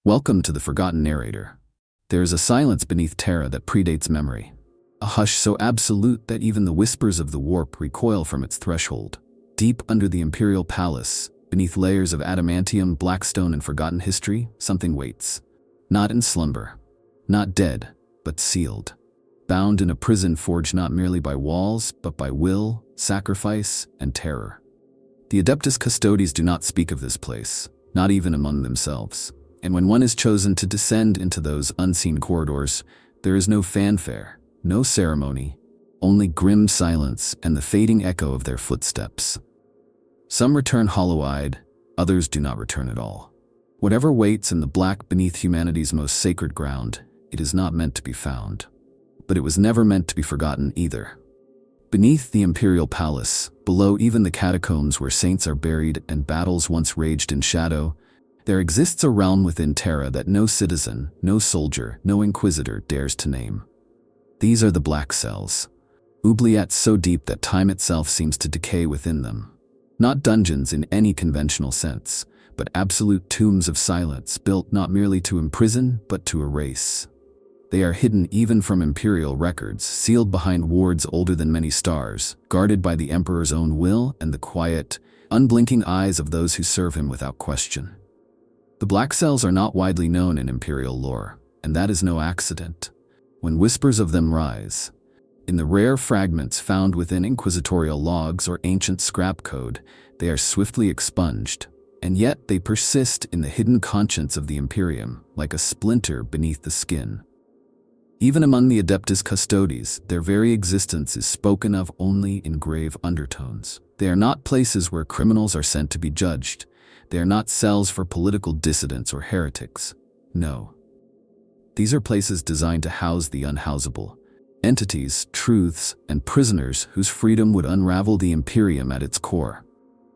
Welcome to the Forgotten Narrator. There is a silence beneath Terra that predates memory. A hush so absolute that even the whispers of the warp recoil from its threshold. Deep under the Imperial Palace, beneath layers of adamantium, blackstone, and forgotten history, something waits. Not in slumber. Not dead, but sealed. Bound in a prison forged not merely by walls, but by will, sacrifice, and terror. The Adeptus Custodes do not speak of this place, not even among themselves. And when one is chosen to descend into those unseen corridors, there is no fanfare, no ceremony, only grim silence and the fading echo of their footsteps. Some return hollow-eyed, others do not return at all. Whatever waits in the black beneath humanity's most sacred ground, it is not meant to be found. But it was never meant to be forgotten either. Beneath the Imperial Palace, below even the catacombs where saints are buried and battles once raged in shadow, there exists a realm within Terra that no citizen, no soldier, no inquisitor dares to name. These are the black cells. Oubliettes so deep that time itself seems to decay within them. Not dungeons in any conventional sense, but absolute tombs of silence built not merely to imprison, but to erase. They are hidden even from imperial records, sealed behind wards older than many stars, guarded by the Emperor's own will and the quiet, unblinking eyes of those who serve him without question. The black cells are not widely known in imperial lore, and that is no accident. When whispers of them rise, in the rare fragments found within inquisitorial logs or ancient scrap code, they are swiftly expunged, and yet they persist in the hidden conscience of the Imperium, like a splinter beneath the skin. Even among the Adeptus Custodes, their very existence is spoken of only in grave undertones. They are not places where criminals are sent to be judged. They are not cells for political dissidents or heretics. No. These are places designed to house the unhousable. Entities, truths, and prisoners whose freedom would unravel the Imperium at its core.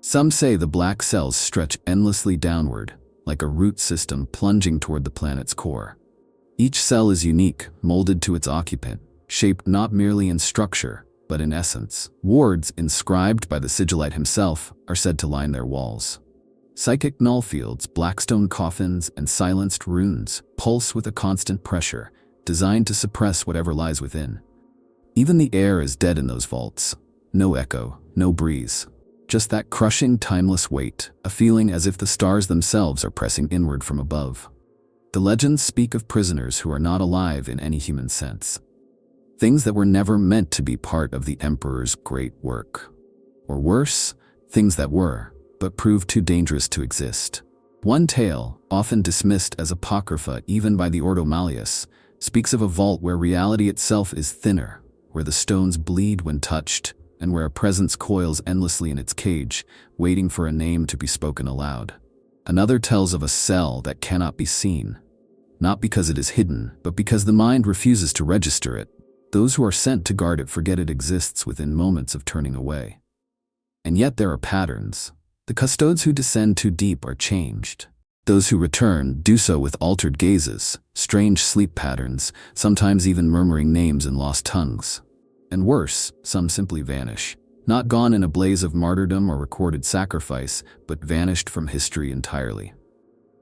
Some say the black cells stretch endlessly downward, like a root system plunging toward the planet's core. Each cell is unique, molded to its occupant, shaped not merely in structure, but in essence. Wards, inscribed by the sigillite himself, are said to line their walls. Psychic nullfields, blackstone coffins, and silenced runes pulse with a constant pressure, designed to suppress whatever lies within. Even the air is dead in those vaults. No echo, no breeze. Just that crushing, timeless weight, a feeling as if the stars themselves are pressing inward from above. The legends speak of prisoners who are not alive in any human sense. Things that were never meant to be part of the Emperor's great work. Or worse, things that were, but proved too dangerous to exist. One tale, often dismissed as apocrypha even by the Ordo Malleus, speaks of a vault where reality itself is thinner, where the stones bleed when touched, and where a presence coils endlessly in its cage, waiting for a name to be spoken aloud. Another tells of a cell that cannot be seen. Not because it is hidden, but because the mind refuses to register it. Those who are sent to guard it forget it exists within moments of turning away. And yet there are patterns. The custodes who descend too deep are changed. Those who return do so with altered gazes, strange sleep patterns, sometimes even murmuring names in lost tongues. And worse, some simply vanish. Not gone in a blaze of martyrdom or recorded sacrifice, but vanished from history entirely.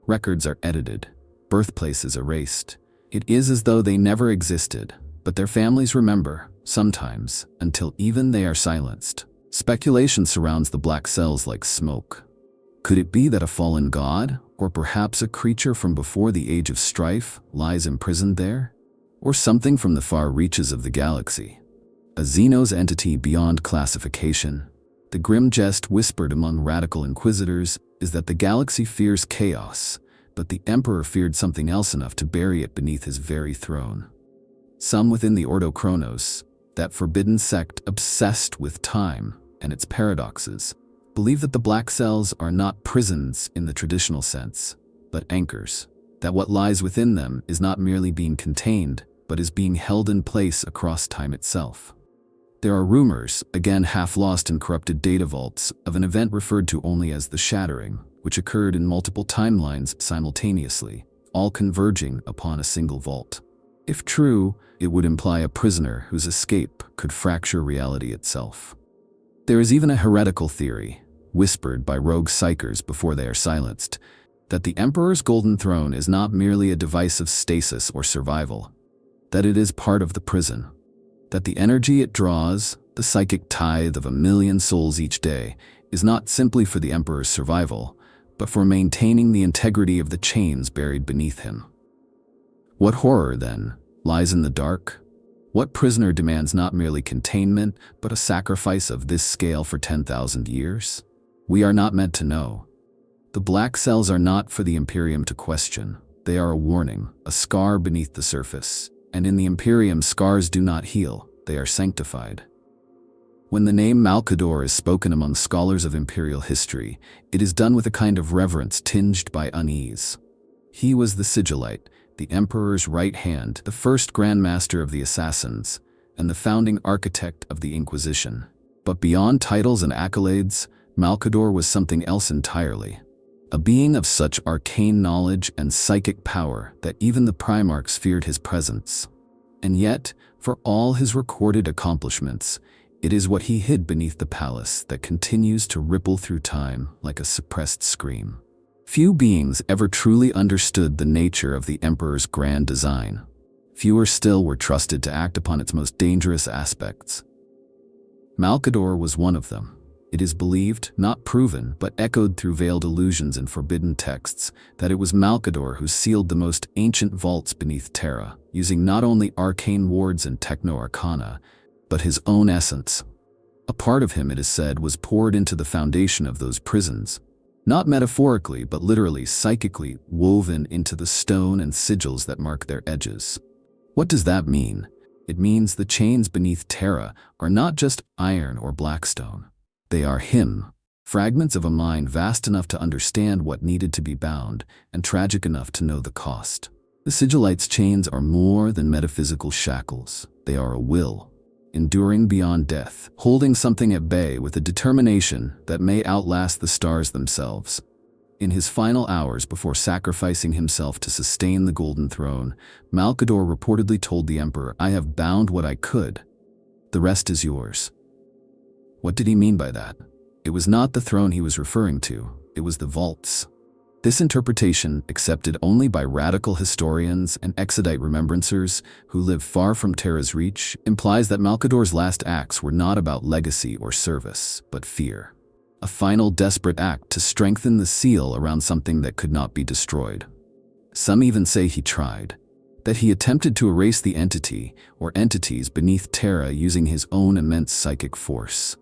Records are edited. Birthplaces erased. It is as though they never existed, but their families remember, sometimes, until even they are silenced. Speculation surrounds the black cells like smoke. Could it be that a fallen god, or perhaps a creature from before the age of strife, lies imprisoned there? Or something from the far reaches of the galaxy? A Xenos entity beyond classification? The grim jest whispered among radical inquisitors is that the galaxy fears chaos, but the Emperor feared something else enough to bury it beneath his very throne. Some within the Ordo Chronos, that forbidden sect obsessed with time and its paradoxes, believe that the black cells are not prisons in the traditional sense, but anchors, that what lies within them is not merely being contained, but is being held in place across time itself. There are rumors, again half lost in corrupted data vaults, of an event referred to only as the Shattering, which occurred in multiple timelines simultaneously, all converging upon a single vault. If true, it would imply a prisoner whose escape could fracture reality itself. There is even a heretical theory, whispered by rogue psychers before they are silenced, That the Emperor's Golden Throne is not merely a device of stasis or survival, that it is part of the prison, that the energy it draws, the psychic tithe of 1,000,000 souls each day, is not simply for the Emperor's survival, but for maintaining the integrity of the chains buried beneath him. What horror, then, lies in the dark? What prisoner demands not merely containment, but a sacrifice of this scale for 10,000 years? We are not meant to know. The black cells are not for the Imperium to question. They are a warning, a scar beneath the surface. And in the Imperium, scars do not heal, they are sanctified. When the name Malcador is spoken among scholars of imperial history, it is done with a kind of reverence tinged by unease. He was the Sigillite, the Emperor's right hand, the first Grand Master of the Assassins, and the founding architect of the Inquisition. But beyond titles and accolades, Malcador was something else entirely. A being of such arcane knowledge and psychic power that even the Primarchs feared his presence. And yet, for all his recorded accomplishments, it is what he hid beneath the palace that continues to ripple through time like a suppressed scream. Few beings ever truly understood the nature of the Emperor's grand design. Fewer still were trusted to act upon its most dangerous aspects. Malcador was one of them. It is believed, not proven, but echoed through veiled allusions in forbidden texts, that it was Malcador who sealed the most ancient vaults beneath Terra, using not only arcane wards and techno-arcana, but his own essence. A part of him, it is said, was poured into the foundation of those prisons, not metaphorically, but literally, psychically woven into the stone and sigils that mark their edges. What does that mean? It means the chains beneath Terra are not just iron or black stone. They are him, fragments of a mind vast enough to understand what needed to be bound and tragic enough to know the cost. The Sigillite's chains are more than metaphysical shackles. They are a will, enduring beyond death, holding something at bay with a determination that may outlast the stars themselves. In his final hours before sacrificing himself to sustain the Golden Throne, Malcador reportedly told the Emperor, "I have bound what I could. The rest is yours." What did he mean by that? It was not the throne he was referring to, it was the vaults. This interpretation, accepted only by radical historians and exodite remembrancers who live far from Terra's reach, implies that Malcador's last acts were not about legacy or service, but fear. A final desperate act to strengthen the seal around something that could not be destroyed. Some even say he tried, that he attempted to erase the entity or entities beneath Terra using his own immense psychic force.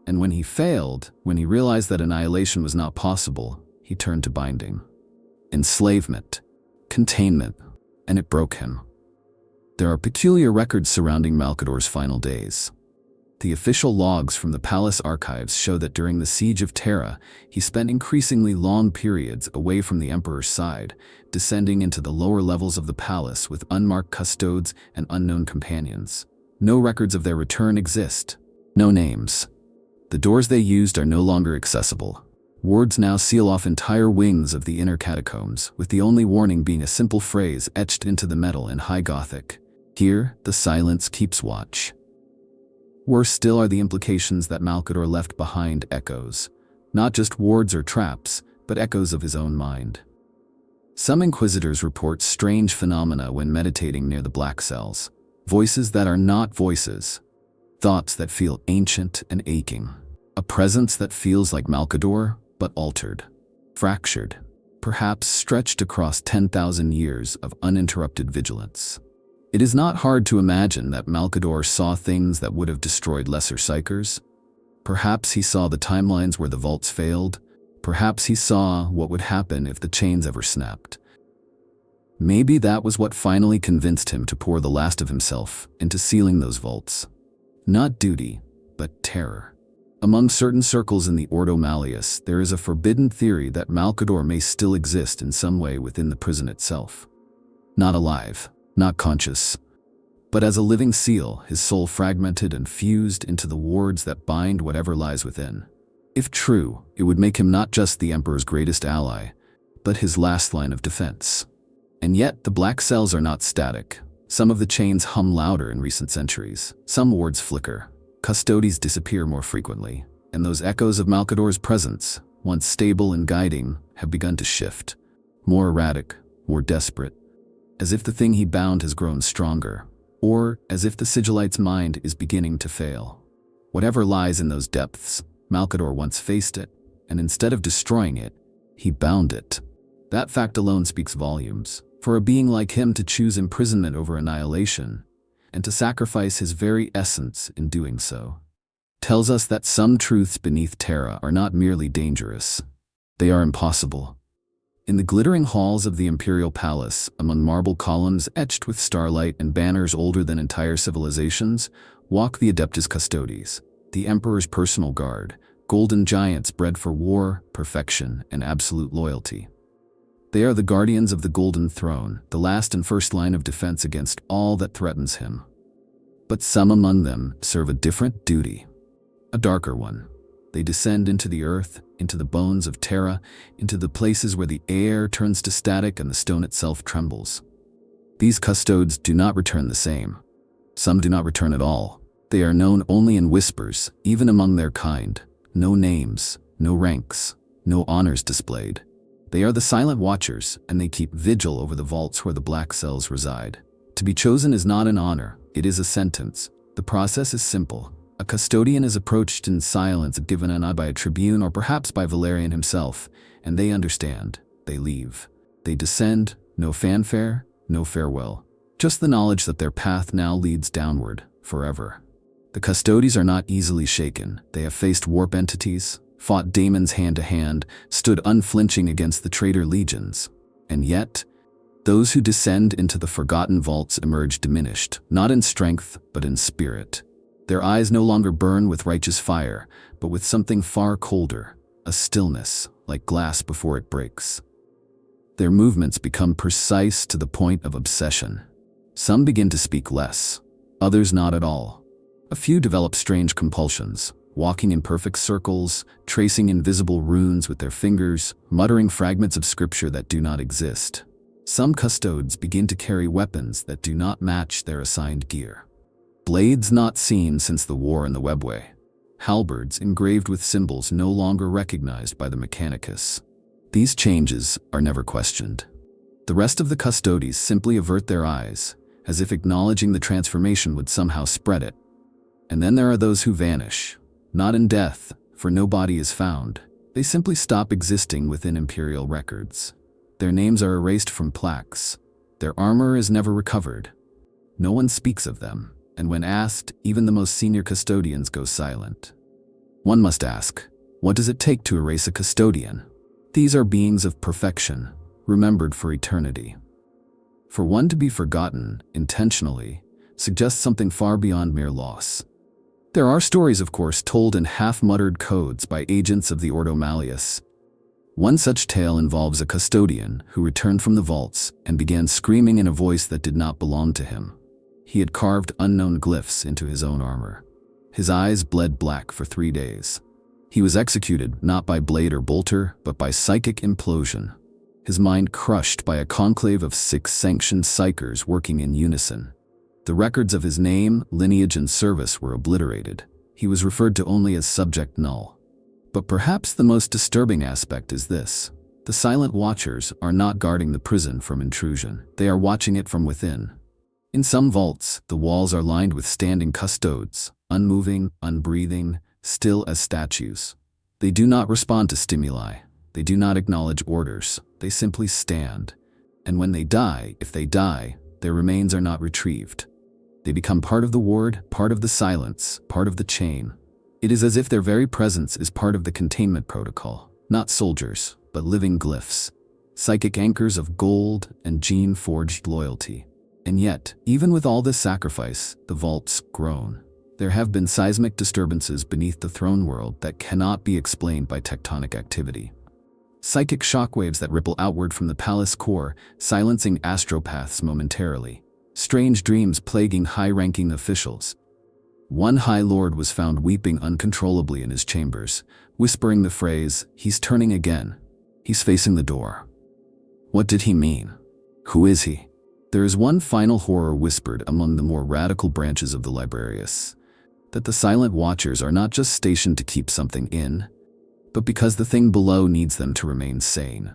And when he failed, when he realized that annihilation was not possible, he turned to binding, enslavement, containment, and it broke him. There are peculiar records surrounding Malcador's final days. The official logs from the palace archives show that during the siege of Terra, he spent increasingly long periods away from the Emperor's side, descending into the lower levels of the palace with unmarked custodes and unknown companions. No records of their return exist. No names. The doors they used are no longer accessible. Wards now seal off entire wings of the inner catacombs, with the only warning being a simple phrase etched into the metal in High Gothic. Here, the silence keeps watch. Worse still are the implications that Malcador left behind echoes. Not just wards or traps, but echoes of his own mind. Some inquisitors report strange phenomena when meditating near the black cells. Voices that are not voices. Thoughts that feel ancient and aching. A presence that feels like Malcador, but altered, fractured, perhaps stretched across 10,000 years of uninterrupted vigilance. It is not hard to imagine that Malcador saw things that would have destroyed lesser psychers. Perhaps he saw the timelines where the vaults failed. Perhaps he saw what would happen if the chains ever snapped. Maybe that was what finally convinced him to pour the last of himself into sealing those vaults. Not duty, but terror. Among certain circles in the Ordo Malleus, there is a forbidden theory that Malcador may still exist in some way within the prison itself. Not alive, not conscious, but as a living seal, his soul fragmented and fused into the wards that bind whatever lies within. If true, it would make him not just the Emperor's greatest ally, but his last line of defense. And yet, the black cells are not static. Some of the chains hum louder in recent centuries. Some wards flicker. Custodies disappear more frequently, and those echoes of Malcador's presence, once stable and guiding, have begun to shift. More erratic, more desperate. As if the thing he bound has grown stronger, or as if the sigillite's mind is beginning to fail. Whatever lies in those depths, Malcador once faced it, and instead of destroying it, he bound it. That fact alone speaks volumes. For a being like him to choose imprisonment over annihilation, and to sacrifice his very essence in doing so, tells us that some truths beneath Terra are not merely dangerous. They are impossible. In the glittering halls of the Imperial Palace, among marble columns etched with starlight and banners older than entire civilizations, walk the Adeptus Custodes, the Emperor's personal guard, golden giants bred for war, perfection, and absolute loyalty. They are the guardians of the Golden Throne, the last and first line of defense against all that threatens him. But some among them serve a different duty, a darker one. They descend into the earth, into the bones of Terra, into the places where the air turns to static and the stone itself trembles. These custodes do not return the same. Some do not return at all. They are known only in whispers, even among their kind. No names, no ranks, no honors displayed. They are the silent watchers, and they keep vigil over the vaults where the black cells reside. To be chosen is not an honor, it is a sentence. The process is simple. A custodian is approached in silence, given a nod by a tribune or perhaps by Valerian himself, and they understand. They leave. They descend, no fanfare, no farewell. Just the knowledge that their path now leads downward, forever. The custodies are not easily shaken. They have faced warp entities, fought daemons hand to hand, stood unflinching against the traitor legions. And yet, those who descend into the forgotten vaults emerge diminished, not in strength, but in spirit. Their eyes no longer burn with righteous fire, but with something far colder, a stillness, like glass before it breaks. Their movements become precise to the point of obsession. Some begin to speak less, others not at all. A few develop strange compulsions, walking in perfect circles, tracing invisible runes with their fingers, muttering fragments of scripture that do not exist. Some custodes begin to carry weapons that do not match their assigned gear. Blades not seen since the war in the webway. Halberds engraved with symbols no longer recognized by the Mechanicus. These changes are never questioned. The rest of the custodes simply avert their eyes, as if acknowledging the transformation would somehow spread it. And then there are those who vanish. Not in death, for no body is found. They simply stop existing within Imperial records. Their names are erased from plaques. Their armor is never recovered. No one speaks of them, and when asked, even the most senior custodians go silent. One must ask, what does it take to erase a custodian? These are beings of perfection, remembered for eternity. For one to be forgotten, intentionally, suggests something far beyond mere loss. There are stories, of course, told in half-muttered codes by agents of the Ordo Malleus. One such tale involves a custodian who returned from the vaults and began screaming in a voice that did not belong to him. He had carved unknown glyphs into his own armor. His eyes bled black for 3 days. He was executed not by blade or bolter, but by psychic implosion. His mind crushed by a conclave of 6 sanctioned psychers working in unison. The records of his name, lineage, and service were obliterated. He was referred to only as subject null. But perhaps the most disturbing aspect is this. The silent watchers are not guarding the prison from intrusion. They are watching it from within. In some vaults, the walls are lined with standing custodes, unmoving, unbreathing, still as statues. They do not respond to stimuli. They do not acknowledge orders. They simply stand. And when they die, if they die, their remains are not retrieved. They become part of the ward, part of the silence, part of the chain. It is as if their very presence is part of the containment protocol. Not soldiers, but living glyphs. Psychic anchors of gold and gene-forged loyalty. And yet, even with all this sacrifice, the vaults groan. There have been seismic disturbances beneath the throne world that cannot be explained by tectonic activity. Psychic shockwaves that ripple outward from the palace core, silencing astropaths momentarily. Strange dreams plaguing high-ranking officials. One High Lord was found weeping uncontrollably in his chambers, whispering the phrase, "He's turning again. He's facing the door." What did he mean? Who is he? There is one final horror whispered among the more radical branches of the Librarius, that the silent watchers are not just stationed to keep something in, but because the thing below needs them to remain sane.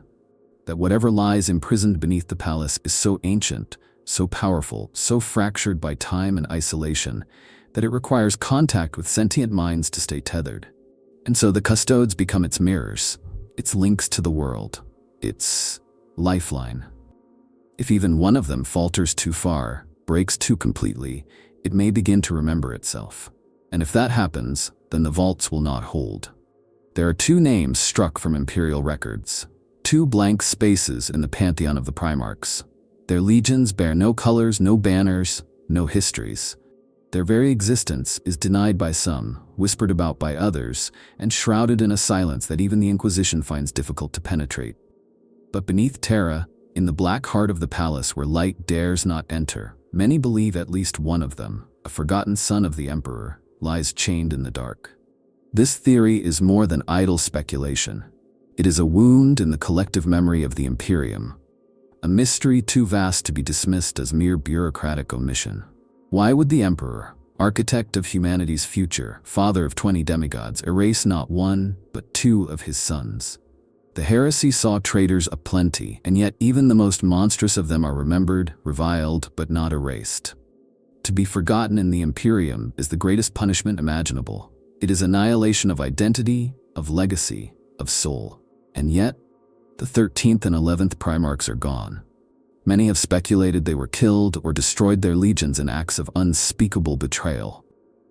That whatever lies imprisoned beneath the palace is so ancient, so powerful, so fractured by time and isolation, that it requires contact with sentient minds to stay tethered. And so the custodes become its mirrors, its links to the world, its lifeline. If even one of them falters too far, breaks too completely, it may begin to remember itself. And if that happens, then the vaults will not hold. There are two names struck from imperial records, two blank spaces in the pantheon of the Primarchs. Their legions bear no colors, no banners, no histories. Their very existence is denied by some, whispered about by others, and shrouded in a silence that even the Inquisition finds difficult to penetrate. But beneath Terra, in the black heart of the palace where light dares not enter, many believe at least one of them, a forgotten son of the Emperor, lies chained in the dark. This theory is more than idle speculation. It is a wound in the collective memory of the Imperium, a mystery too vast to be dismissed as mere bureaucratic omission. Why would the Emperor, architect of humanity's future, father of 20 demigods, erase not one, but two of his sons? The heresy saw traitors aplenty, and yet even the most monstrous of them are remembered, reviled, but not erased. To be forgotten in the Imperium is the greatest punishment imaginable. It is annihilation of identity, of legacy, of soul. And yet, the 13th and 11th Primarchs are gone. Many have speculated they were killed or destroyed their legions in acts of unspeakable betrayal.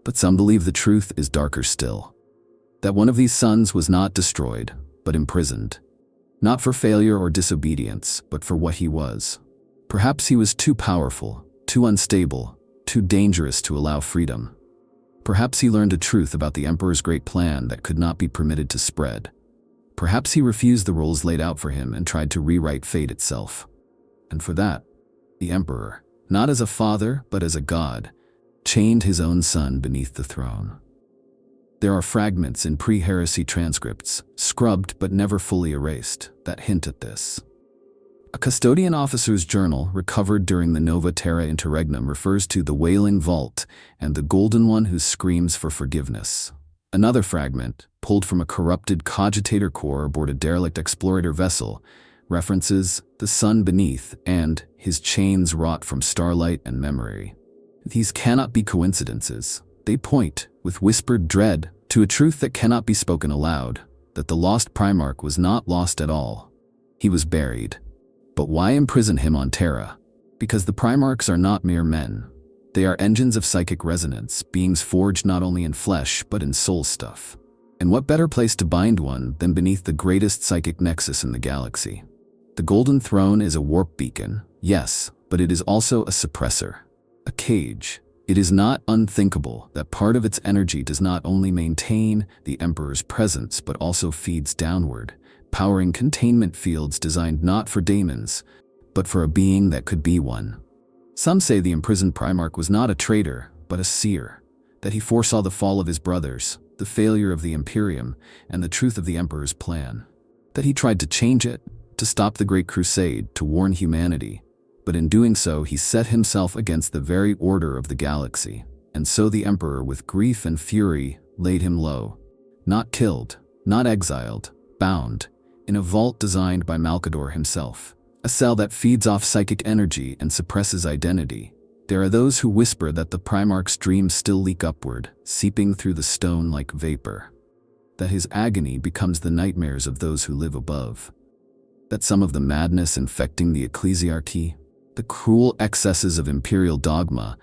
But some believe the truth is darker still. That one of these sons was not destroyed, but imprisoned. Not for failure or disobedience, but for what he was. Perhaps he was too powerful, too unstable, too dangerous to allow freedom. Perhaps he learned a truth about the Emperor's great plan that could not be permitted to spread. Perhaps he refused the rules laid out for him and tried to rewrite fate itself. And for that, the Emperor, not as a father but as a god, chained his own son beneath the throne. There are fragments in pre-heresy transcripts, scrubbed but never fully erased, that hint at this. A custodian officer's journal recovered during the Nova Terra Interregnum refers to the Wailing Vault and the Golden One who screams for forgiveness. Another fragment, pulled from a corrupted cogitator core aboard a derelict explorator vessel, references the sun beneath and his chains wrought from starlight and memory. These cannot be coincidences. They point, with whispered dread, to a truth that cannot be spoken aloud, that the lost Primarch was not lost at all. He was buried. But why imprison him on Terra? Because the Primarchs are not mere men. They are engines of psychic resonance, beings forged not only in flesh but in soul stuff. And what better place to bind one than beneath the greatest psychic nexus in the galaxy? The Golden Throne is a warp beacon, yes, but it is also a suppressor, a cage. It is not unthinkable that part of its energy does not only maintain the Emperor's presence but also feeds downward, powering containment fields designed not for daemons, but for a being that could be one. Some say the imprisoned Primarch was not a traitor, but a seer, that he foresaw the fall of his brothers, the failure of the Imperium, and the truth of the Emperor's plan. That he tried to change it, to stop the Great Crusade, to warn humanity, but in doing so he set himself against the very order of the galaxy, and so the Emperor with grief and fury laid him low. Not killed, not exiled, bound, in a vault designed by Malcador himself, a cell that feeds off psychic energy and suppresses identity. There are those who whisper that the Primarch's dreams still leak upward, seeping through the stone like vapor. That his agony becomes the nightmares of those who live above. That some of the madness infecting the ecclesiarchy, the cruel excesses of imperial dogma,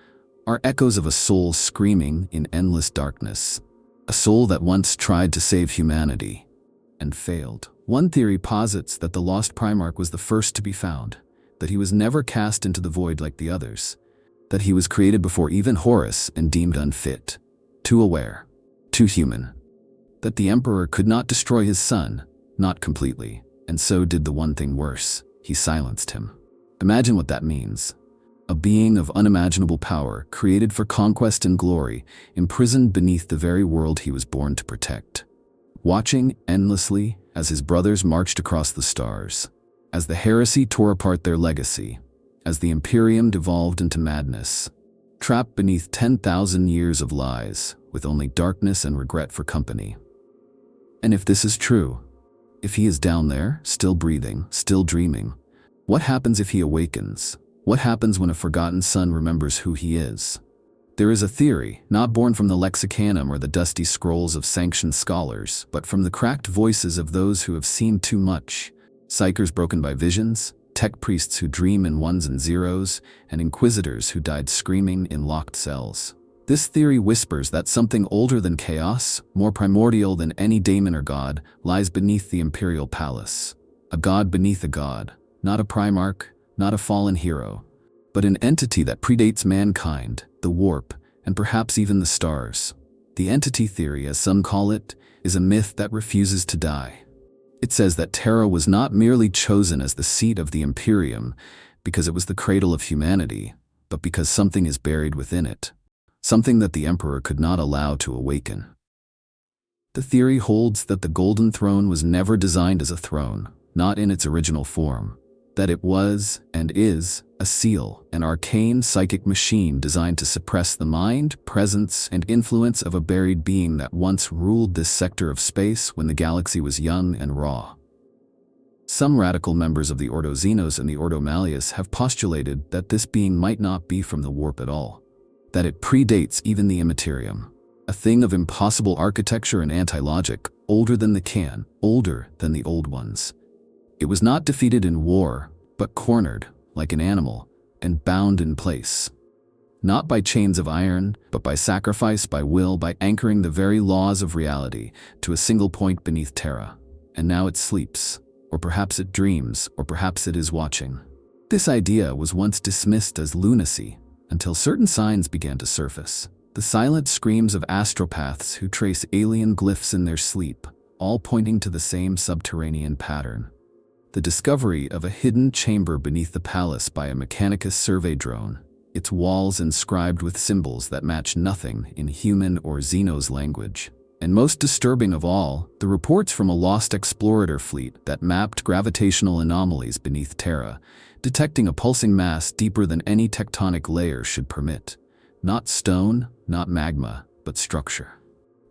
are echoes of a soul screaming in endless darkness. A soul that once tried to save humanity and failed. One theory posits that the lost Primarch was the first to be found, that he was never cast into the void like the others, that he was created before even Horus and deemed unfit, too aware, too human, that the Emperor could not destroy his son, not completely, and so did the one thing worse, he silenced him. Imagine what that means. A being of unimaginable power, created for conquest and glory, imprisoned beneath the very world he was born to protect. Watching endlessly as his brothers marched across the stars, as the heresy tore apart their legacy, as the Imperium devolved into madness, trapped beneath 10,000 years of lies, with only darkness and regret for company. And if this is true, if he is down there, still breathing, still dreaming, what happens if he awakens? What happens when a forgotten son remembers who he is? There is a theory, not born from the lexicanum or the dusty scrolls of sanctioned scholars, but from the cracked voices of those who have seen too much. Psychers broken by visions, tech priests who dream in ones and zeros, and inquisitors who died screaming in locked cells. This theory whispers that something older than chaos, more primordial than any daemon or god, lies beneath the imperial palace. A god beneath a god, not a primarch, not a fallen hero, but an entity that predates mankind, the warp, and perhaps even the stars. The entity theory, as some call it, is a myth that refuses to die. It says that Terra was not merely chosen as the seat of the Imperium because it was the cradle of humanity, but because something is buried within it, something that the Emperor could not allow to awaken. The theory holds that the Golden Throne was never designed as a throne, not in its original form, that it was, and is, a seal, an arcane psychic machine designed to suppress the mind, presence, and influence of a buried being that once ruled this sector of space when the galaxy was young and raw. Some radical members of the Ordo Xenos and the Ordo Malleus have postulated that this being might not be from the warp at all, that it predates even the Immaterium, a thing of impossible architecture and anti-logic, older than the Can, older than the Old Ones. It was not defeated in war, but cornered, like an animal, and bound in place. Not by chains of iron, but by sacrifice, by will, by anchoring the very laws of reality to a single point beneath Terra. And now it sleeps, or perhaps it dreams, or perhaps it is watching. This idea was once dismissed as lunacy, until certain signs began to surface. The silent screams of astropaths who trace alien glyphs in their sleep, all pointing to the same subterranean pattern. The discovery of a hidden chamber beneath the palace by a Mechanicus survey drone, its walls inscribed with symbols that match nothing in human or Xenos language. And most disturbing of all, the reports from a lost explorator fleet that mapped gravitational anomalies beneath Terra, detecting a pulsing mass deeper than any tectonic layer should permit. Not stone, not magma, but structure.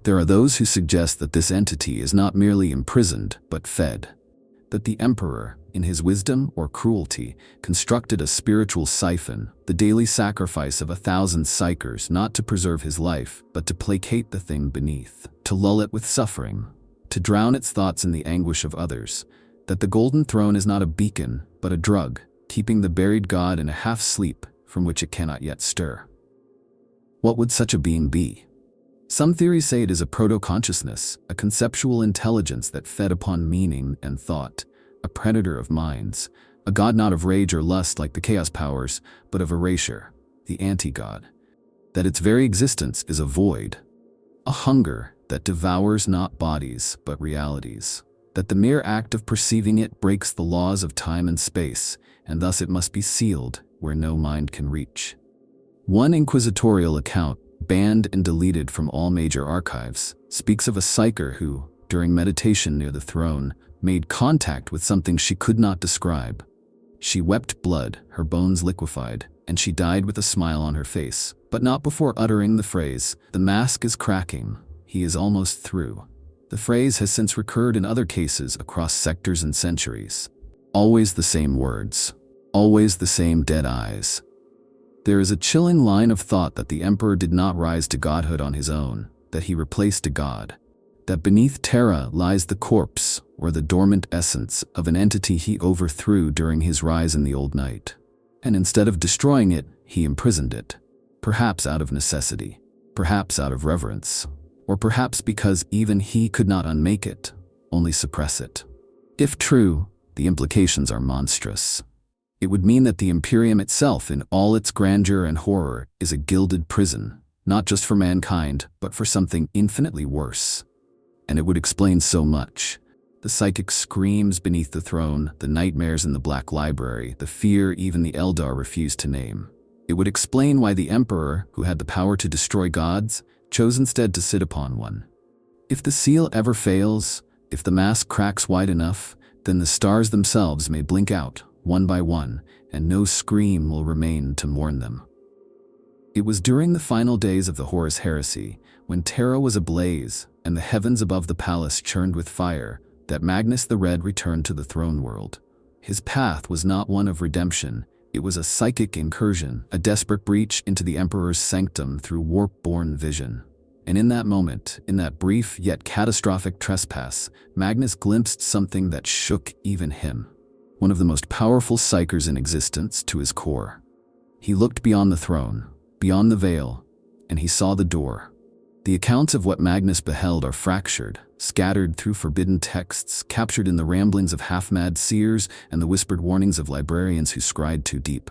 There are those who suggest that this entity is not merely imprisoned, but fed. That the Emperor, in his wisdom or cruelty, constructed a spiritual siphon, the daily sacrifice of 1,000 psychers, not to preserve his life, but to placate the thing beneath, to lull it with suffering, to drown its thoughts in the anguish of others. That the Golden Throne is not a beacon, but a drug, keeping the buried god in a half-sleep from which it cannot yet stir. What would such a being be? Some theories say it is a proto-consciousness, a conceptual intelligence that fed upon meaning and thought, a predator of minds, a god not of rage or lust like the chaos powers, but of erasure, the anti-god. That its very existence is a void, a hunger that devours not bodies but realities. That the mere act of perceiving it breaks the laws of time and space, and thus it must be sealed where no mind can reach. One inquisitorial account, banned and deleted from all major archives, speaks of a psyker who, during meditation near the throne, made contact with something she could not describe. She wept blood, her bones liquefied, and she died with a smile on her face, but not before uttering the phrase, "The mask is cracking, he is almost through." The phrase has since recurred in other cases across sectors and centuries. Always the same words, always the same dead eyes. There is a chilling line of thought that the Emperor did not rise to godhood on his own, that he replaced a god. That beneath Terra lies the corpse, or the dormant essence, of an entity he overthrew during his rise in the old night. And instead of destroying it, he imprisoned it. Perhaps out of necessity, perhaps out of reverence, or perhaps because even he could not unmake it, only suppress it. If true, the implications are monstrous. It would mean that the Imperium itself, in all its grandeur and horror, is a gilded prison, not just for mankind, but for something infinitely worse. And it would explain so much. The psychic screams beneath the throne, the nightmares in the Black Library, the fear even the Eldar refused to name. It would explain why the Emperor, who had the power to destroy gods, chose instead to sit upon one. If the seal ever fails, if the mask cracks wide enough, then the stars themselves may blink out, one by one, and no scream will remain to mourn them. It was during the final days of the Horus Heresy, when Terra was ablaze and the heavens above the palace churned with fire, that Magnus the Red returned to the throne world. His path was not one of redemption. It was a psychic incursion, a desperate breach into the Emperor's sanctum through warp-born vision. And in that moment, in that brief yet catastrophic trespass, Magnus glimpsed something that shook even him. One of the most powerful psychers in existence to his core. He looked beyond the throne, beyond the veil, and he saw the door. The accounts of what Magnus beheld are fractured, scattered through forbidden texts, captured in the ramblings of half-mad seers and the whispered warnings of librarians who scried too deep.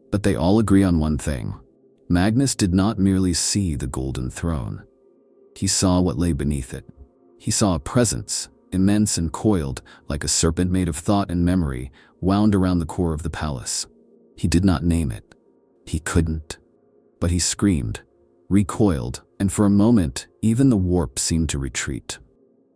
But they all agree on one thing. Magnus did not merely see the golden throne. He saw what lay beneath it. He saw a presence, immense and coiled, like a serpent made of thought and memory, wound around the core of the palace. He did not name it. He couldn't. But he screamed, recoiled, and for a moment, even the warp seemed to retreat.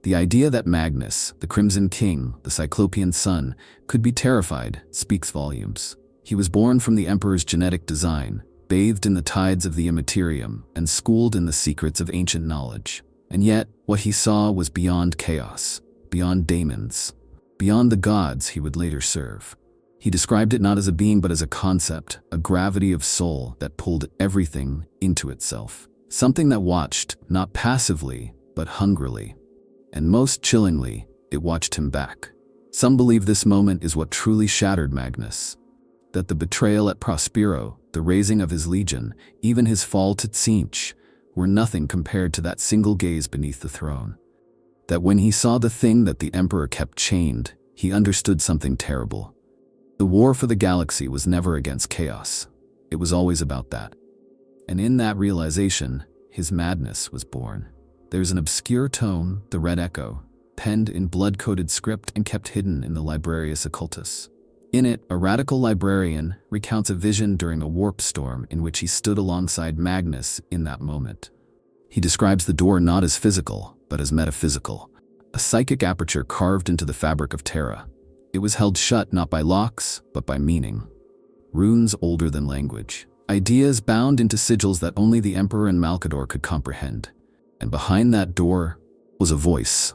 The idea that Magnus, the Crimson King, the Cyclopean Sun, could be terrified speaks volumes. He was born from the Emperor's genetic design, bathed in the tides of the immaterium, and schooled in the secrets of ancient knowledge. And yet, what he saw was beyond chaos, beyond daemons, beyond the gods he would later serve. He described it not as a being but as a concept, a gravity of soul that pulled everything into itself. Something that watched, not passively, but hungrily. And most chillingly, it watched him back. Some believe this moment is what truly shattered Magnus. That the betrayal at Prospero, the raising of his legion, even his fall to Tzeentch, were nothing compared to that single gaze beneath the throne. That when he saw the thing that the Emperor kept chained, he understood something terrible. The war for the galaxy was never against chaos. It was always about that. And in that realization, his madness was born. There's an obscure tome, the Red Echo, penned in blood-coded script and kept hidden in the Librarius Occultus. In it, a radical librarian recounts a vision during a warp storm in which he stood alongside Magnus in that moment. He describes the door not as physical, but as metaphysical, a psychic aperture carved into the fabric of Terra. It was held shut not by locks, but by meaning. Runes older than language. Ideas bound into sigils that only the Emperor and Malcador could comprehend. And behind that door was a voice.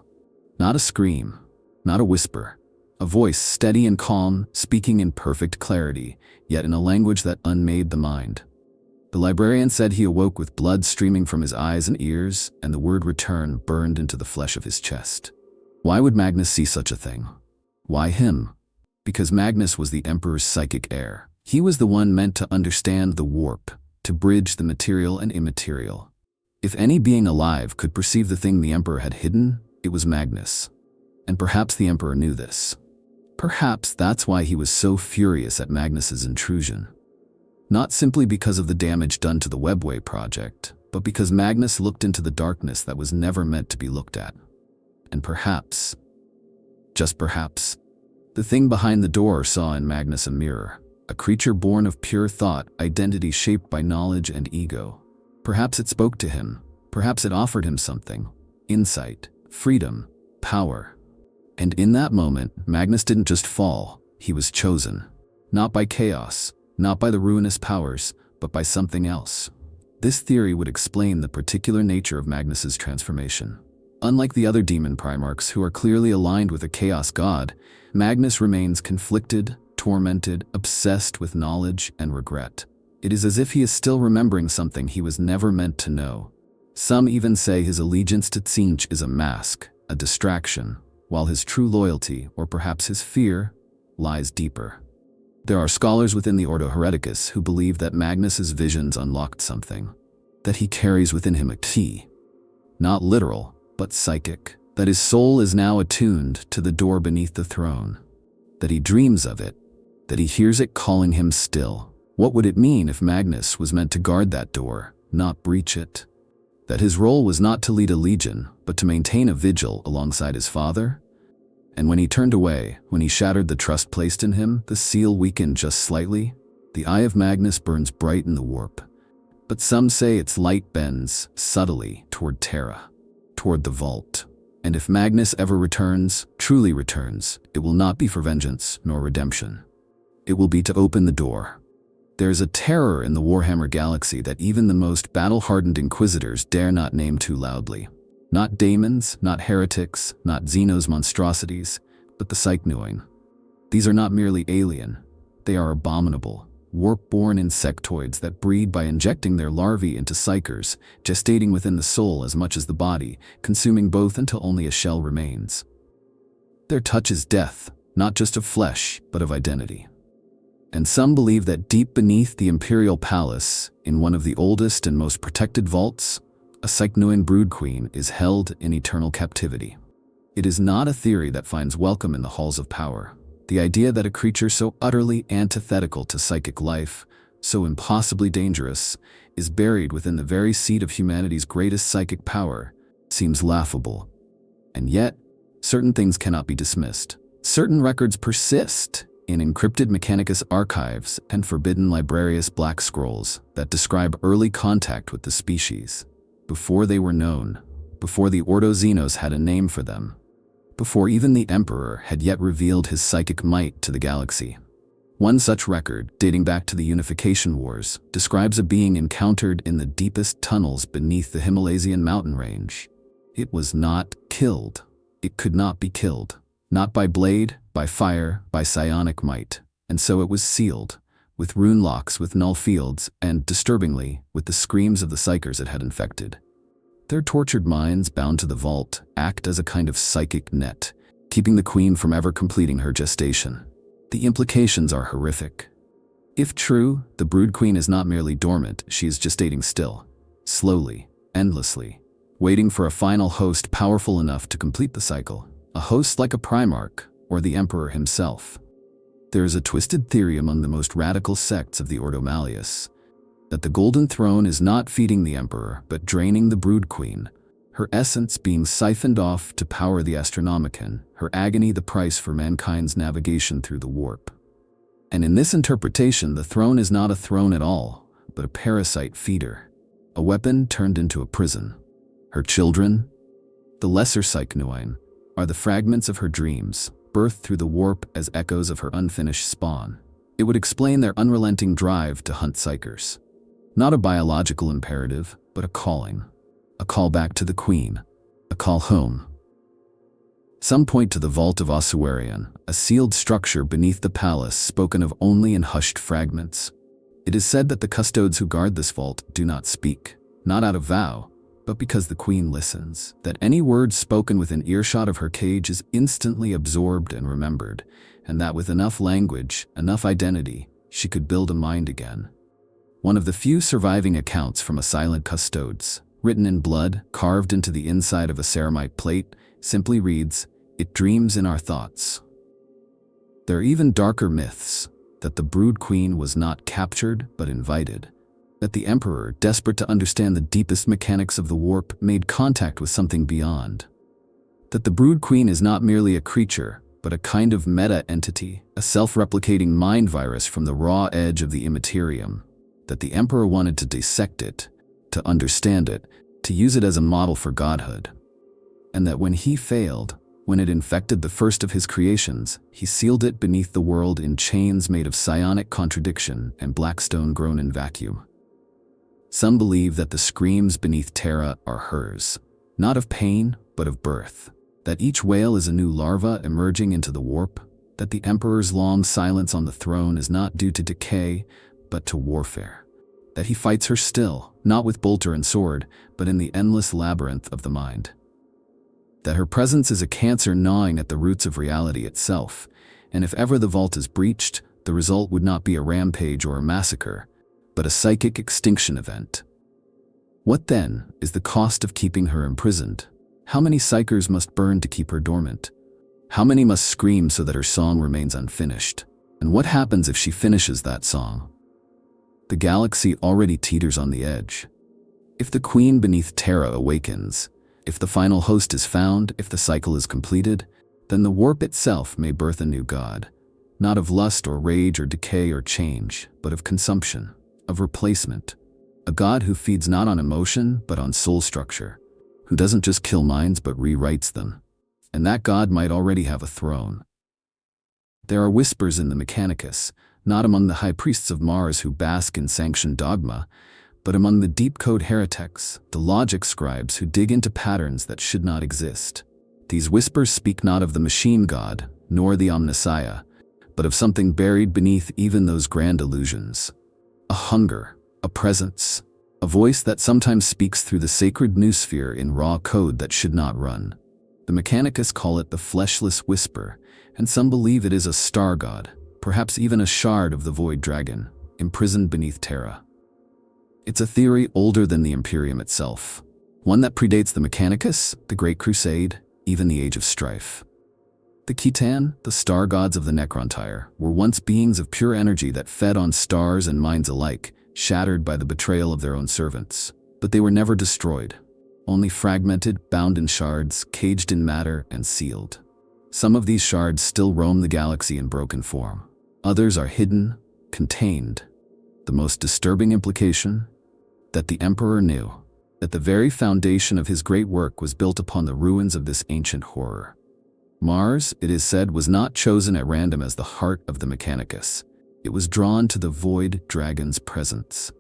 Not a scream, not a whisper. A voice steady and calm, speaking in perfect clarity, yet in a language that unmade the mind. The librarian said he awoke with blood streaming from his eyes and ears, and the word return burned into the flesh of his chest. Why would Magnus see such a thing? Why him? Because Magnus was the Emperor's psychic heir. He was the one meant to understand the warp, to bridge the material and immaterial. If any being alive could perceive the thing the Emperor had hidden, it was Magnus. And perhaps the Emperor knew this. Perhaps that's why he was so furious at Magnus's intrusion. Not simply because of the damage done to the Webway project, but because Magnus looked into the darkness that was never meant to be looked at. And perhaps, just perhaps, the thing behind the door saw in Magnus a mirror, a creature born of pure thought, identity shaped by knowledge and ego. Perhaps it spoke to him. Perhaps it offered him something. Insight, freedom, power. And in that moment, Magnus didn't just fall, he was chosen. Not by chaos, not by the ruinous powers, but by something else. This theory would explain the particular nature of Magnus's transformation. Unlike the other demon primarchs who are clearly aligned with a chaos god, Magnus remains conflicted, tormented, obsessed with knowledge and regret. It is as if he is still remembering something he was never meant to know. Some even say his allegiance to Tzeentch is a mask, a distraction, while his true loyalty, or perhaps his fear, lies deeper. There are scholars within the Ordo Hereticus who believe that Magnus's visions unlocked something, that he carries within him a key. Not literal, but psychic, that his soul is now attuned to the door beneath the throne, that he dreams of it, that he hears it calling him still. What would it mean if Magnus was meant to guard that door, not breach it? That his role was not to lead a legion, but to maintain a vigil alongside his father? And when he turned away, when he shattered the trust placed in him, the seal weakened just slightly. The eye of Magnus burns bright in the warp. But some say its light bends, subtly, toward Terra, toward the vault. And if Magnus ever returns, truly returns, it will not be for vengeance nor redemption. It will be to open the door. There's a terror in the Warhammer galaxy that even the most battle-hardened inquisitors dare not name too loudly. Not daemons, not heretics, not Xenos monstrosities, but the Psychnoin. These are not merely alien. They are abominable, warp-born insectoids that breed by injecting their larvae into psychers, gestating within the soul as much as the body, consuming both until only a shell remains. Their touch is death, not just of flesh, but of identity. And some believe that deep beneath the Imperial Palace, in one of the oldest and most protected vaults, a Psychnoin brood queen is held in eternal captivity. It is not a theory that finds welcome in the halls of power. The idea that a creature so utterly antithetical to psychic life, so impossibly dangerous, is buried within the very seat of humanity's greatest psychic power seems laughable. And yet, certain things cannot be dismissed. Certain records persist in encrypted Mechanicus archives and forbidden Librarius black scrolls that describe early contact with the species, before they were known, before the Ordo Xenos had a name for them, before even the Emperor had yet revealed his psychic might to the galaxy. One such record, dating back to the Unification Wars, describes a being encountered in the deepest tunnels beneath the Himalayan mountain range. It was not killed. It could not be killed. Not by blade, by fire, by psionic might. And so it was sealed, with rune locks with null fields, and, disturbingly, with the screams of the psychers it had infected. Their tortured minds, bound to the vault, act as a kind of psychic net, keeping the queen from ever completing her gestation. The implications are horrific. If true, the brood queen is not merely dormant, she is gestating still, slowly, endlessly, waiting for a final host powerful enough to complete the cycle. A host like a Primarch, or the Emperor himself. There is a twisted theory among the most radical sects of the Ordo Malleus, that the Golden Throne is not feeding the Emperor, but draining the brood queen, her essence being siphoned off to power the Astronomicon, her agony the price for mankind's navigation through the warp. And in this interpretation, the throne is not a throne at all, but a parasite feeder, a weapon turned into a prison. Her children, the lesser Psychnoin, are the fragments of her dreams, birthed through the warp as echoes of her unfinished spawn. It would explain their unrelenting drive to hunt psychers. Not a biological imperative, but a calling. A call back to the queen. A call home. Some point to the Vault of Ossuarian, a sealed structure beneath the palace spoken of only in hushed fragments. It is said that the custodes who guard this vault do not speak, not out of vow, but because the queen listens, that any word spoken within earshot of her cage is instantly absorbed and remembered, and that with enough language, enough identity, she could build a mind again. One of the few surviving accounts from a silent custodes, written in blood, carved into the inside of a ceramite plate, simply reads, "It dreams in our thoughts." There are even darker myths, that the brood queen was not captured but invited. That the Emperor, desperate to understand the deepest mechanics of the warp, made contact with something beyond. That the brood queen is not merely a creature, but a kind of meta-entity, a self-replicating mind virus from the raw edge of the immaterium. That the Emperor wanted to dissect it, to understand it, to use it as a model for godhood. And that when he failed, when it infected the first of his creations, he sealed it beneath the world in chains made of psionic contradiction and black stone grown in vacuum. Some believe that the screams beneath Terra are hers, not of pain, but of birth. That each wail is a new larva emerging into the warp. That the Emperor's long silence on the throne is not due to decay, but to warfare. That he fights her still, not with bolter and sword, but in the endless labyrinth of the mind. That her presence is a cancer gnawing at the roots of reality itself, and if ever the vault is breached, the result would not be a rampage or a massacre, but a psychic extinction event. What then is the cost of keeping her imprisoned? How many psychers must burn to keep her dormant? How many must scream so that her song remains unfinished? And what happens if she finishes that song? The galaxy already teeters on the edge. If the queen beneath Terra awakens, if the final host is found, if the cycle is completed, then the warp itself may birth a new god, not of lust or rage or decay or change, but of consumption, of replacement. A god who feeds not on emotion, but on soul structure, who doesn't just kill minds but rewrites them. And that god might already have a throne. There are whispers in the Mechanicus, not among the high priests of Mars who bask in sanctioned dogma, but among the deep-code heretics, the logic scribes who dig into patterns that should not exist. These whispers speak not of the machine god, nor the omnissiah, but of something buried beneath even those grand illusions. A hunger, a presence, a voice that sometimes speaks through the sacred noosphere in raw code that should not run. The Mechanicus call it the fleshless whisper, and some believe it is a star god, perhaps even a shard of the void dragon, imprisoned beneath Terra. It's a theory older than the Imperium itself, one that predates the Mechanicus, the Great Crusade, even the Age of Strife. The Khitan, the star gods of the Necrontire, were once beings of pure energy that fed on stars and minds alike, shattered by the betrayal of their own servants. But they were never destroyed, only fragmented, bound in shards, caged in matter, and sealed. Some of these shards still roam the galaxy in broken form. Others are hidden, contained. The most disturbing implication? That the Emperor knew that the very foundation of his great work was built upon the ruins of this ancient horror. Mars, it is said, was not chosen at random as the heart of the Mechanicus. It was drawn to the void dragon's presence.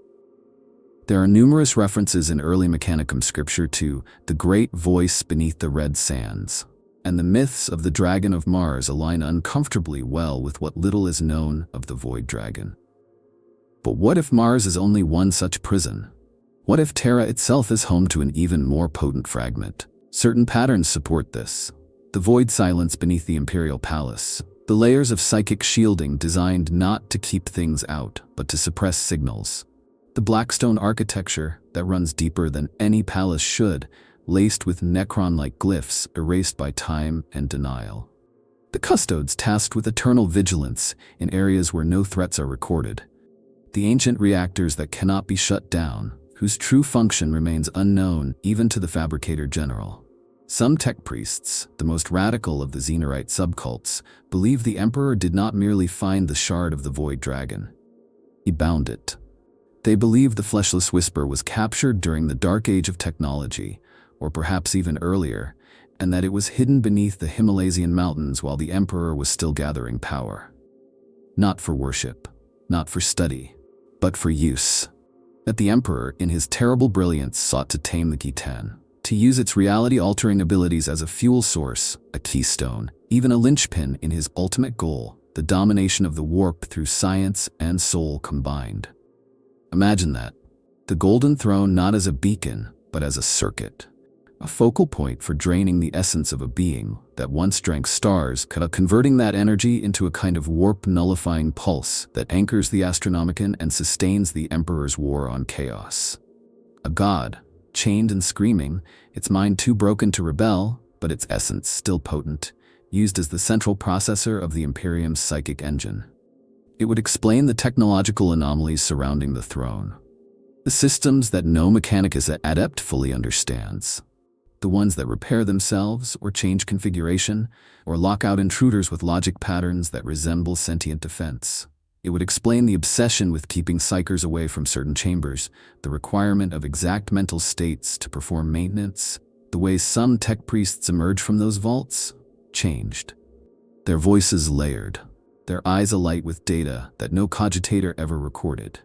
There are numerous references in early Mechanicum scripture to the great voice beneath the red sands, and the myths of the dragon of Mars align uncomfortably well with what little is known of the void dragon. But what if Mars is only one such prison? What if Terra itself is home to an even more potent fragment? Certain patterns support this. The void silence beneath the Imperial Palace, the layers of psychic shielding designed not to keep things out, but to suppress signals. The Blackstone architecture that runs deeper than any palace should, laced with Necron-like glyphs erased by time and denial. The custodes tasked with eternal vigilance in areas where no threats are recorded. The ancient reactors that cannot be shut down, whose true function remains unknown even to the Fabricator General. Some tech priests, the most radical of the Xenorite subcults, believe the Emperor did not merely find the shard of the Void Dragon. He bound it. They believe the Fleshless Whisper was captured during the Dark Age of technology, or perhaps even earlier, and that it was hidden beneath the Himalayan mountains while the Emperor was still gathering power. Not for worship, not for study, but for use. That the Emperor, in his terrible brilliance, sought to tame the Khitan, to use its reality-altering abilities as a fuel source, a keystone, even a linchpin in his ultimate goal, the domination of the warp through science and soul combined. Imagine that. The Golden Throne not as a beacon, but as a circuit. A focal point for draining the essence of a being that once drank stars, converting that energy into a kind of warp-nullifying pulse that anchors the Astronomicon and sustains the Emperor's war on chaos. A god, chained and screaming, its mind too broken to rebel, but its essence still potent, used as the central processor of the Imperium's psychic engine. It would explain the technological anomalies surrounding the throne. The systems that no Mechanicus adept fully understands. The ones that repair themselves, or change configuration, or lock out intruders with logic patterns that resemble sentient defense. It would explain the obsession with keeping psychers away from certain chambers, the requirement of exact mental states to perform maintenance, the way some tech priests emerge from those vaults, changed. Their voices layered, their eyes alight with data that no cogitator ever recorded.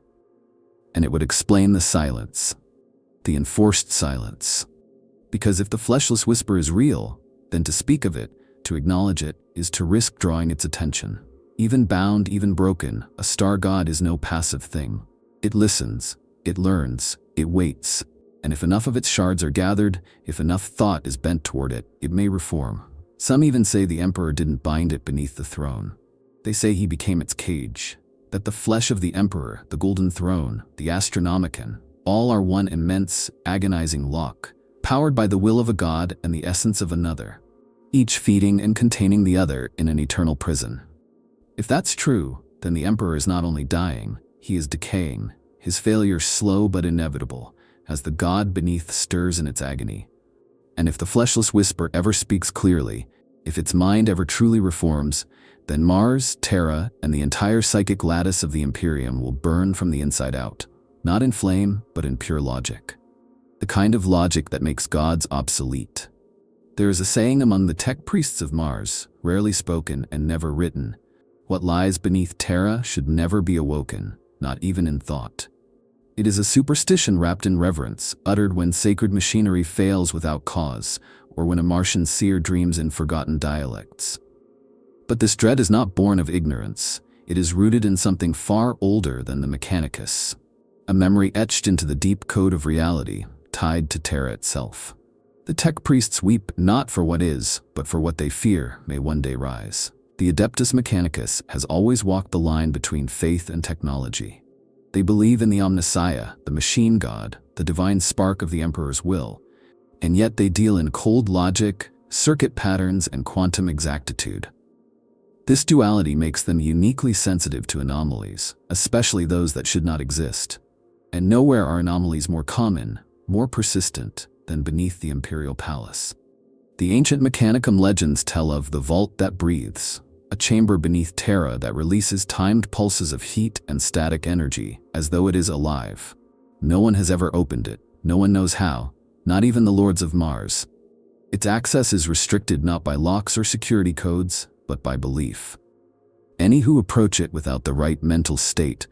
And it would explain the silence, the enforced silence. Because if the Fleshless Whisper is real, then to speak of it, to acknowledge it, is to risk drawing its attention. Even bound, even broken, a star god is no passive thing. It listens, it learns, it waits, and if enough of its shards are gathered, if enough thought is bent toward it, it may reform. Some even say the Emperor didn't bind it beneath the throne. They say he became its cage, that the flesh of the Emperor, the Golden Throne, the Astronomicon, all are one immense, agonizing lock, powered by the will of a god and the essence of another, each feeding and containing the other in an eternal prison. If that's true, then the Emperor is not only dying, he is decaying, his failure slow but inevitable, as the god beneath stirs in its agony. And if the Fleshless Whisper ever speaks clearly, if its mind ever truly reforms, then Mars, Terra, and the entire psychic lattice of the Imperium will burn from the inside out, not in flame, but in pure logic. The kind of logic that makes gods obsolete. There is a saying among the tech priests of Mars, rarely spoken and never written, What lies beneath Terra should never be awoken, not even in thought. It is a superstition wrapped in reverence, uttered when sacred machinery fails without cause, or when a Martian seer dreams in forgotten dialects. But this dread is not born of ignorance. It is rooted in something far older than the Mechanicus, a memory etched into the deep code of reality, tied to Terra itself. The tech priests weep not for what is, but for what they fear may one day rise. The Adeptus Mechanicus has always walked the line between faith and technology. They believe in the Omnissiah, the machine god, the divine spark of the Emperor's will, and yet they deal in cold logic, circuit patterns, and quantum exactitude. This duality makes them uniquely sensitive to anomalies, especially those that should not exist. And nowhere are anomalies more common, more persistent, than beneath the Imperial Palace. The ancient Mechanicum legends tell of the vault that breathes, a chamber beneath Terra that releases timed pulses of heat and static energy, as though it is alive. No one has ever opened it, no one knows how, not even the Lords of Mars. Its access is restricted not by locks or security codes, but by belief. Any who approach it without the right mental state,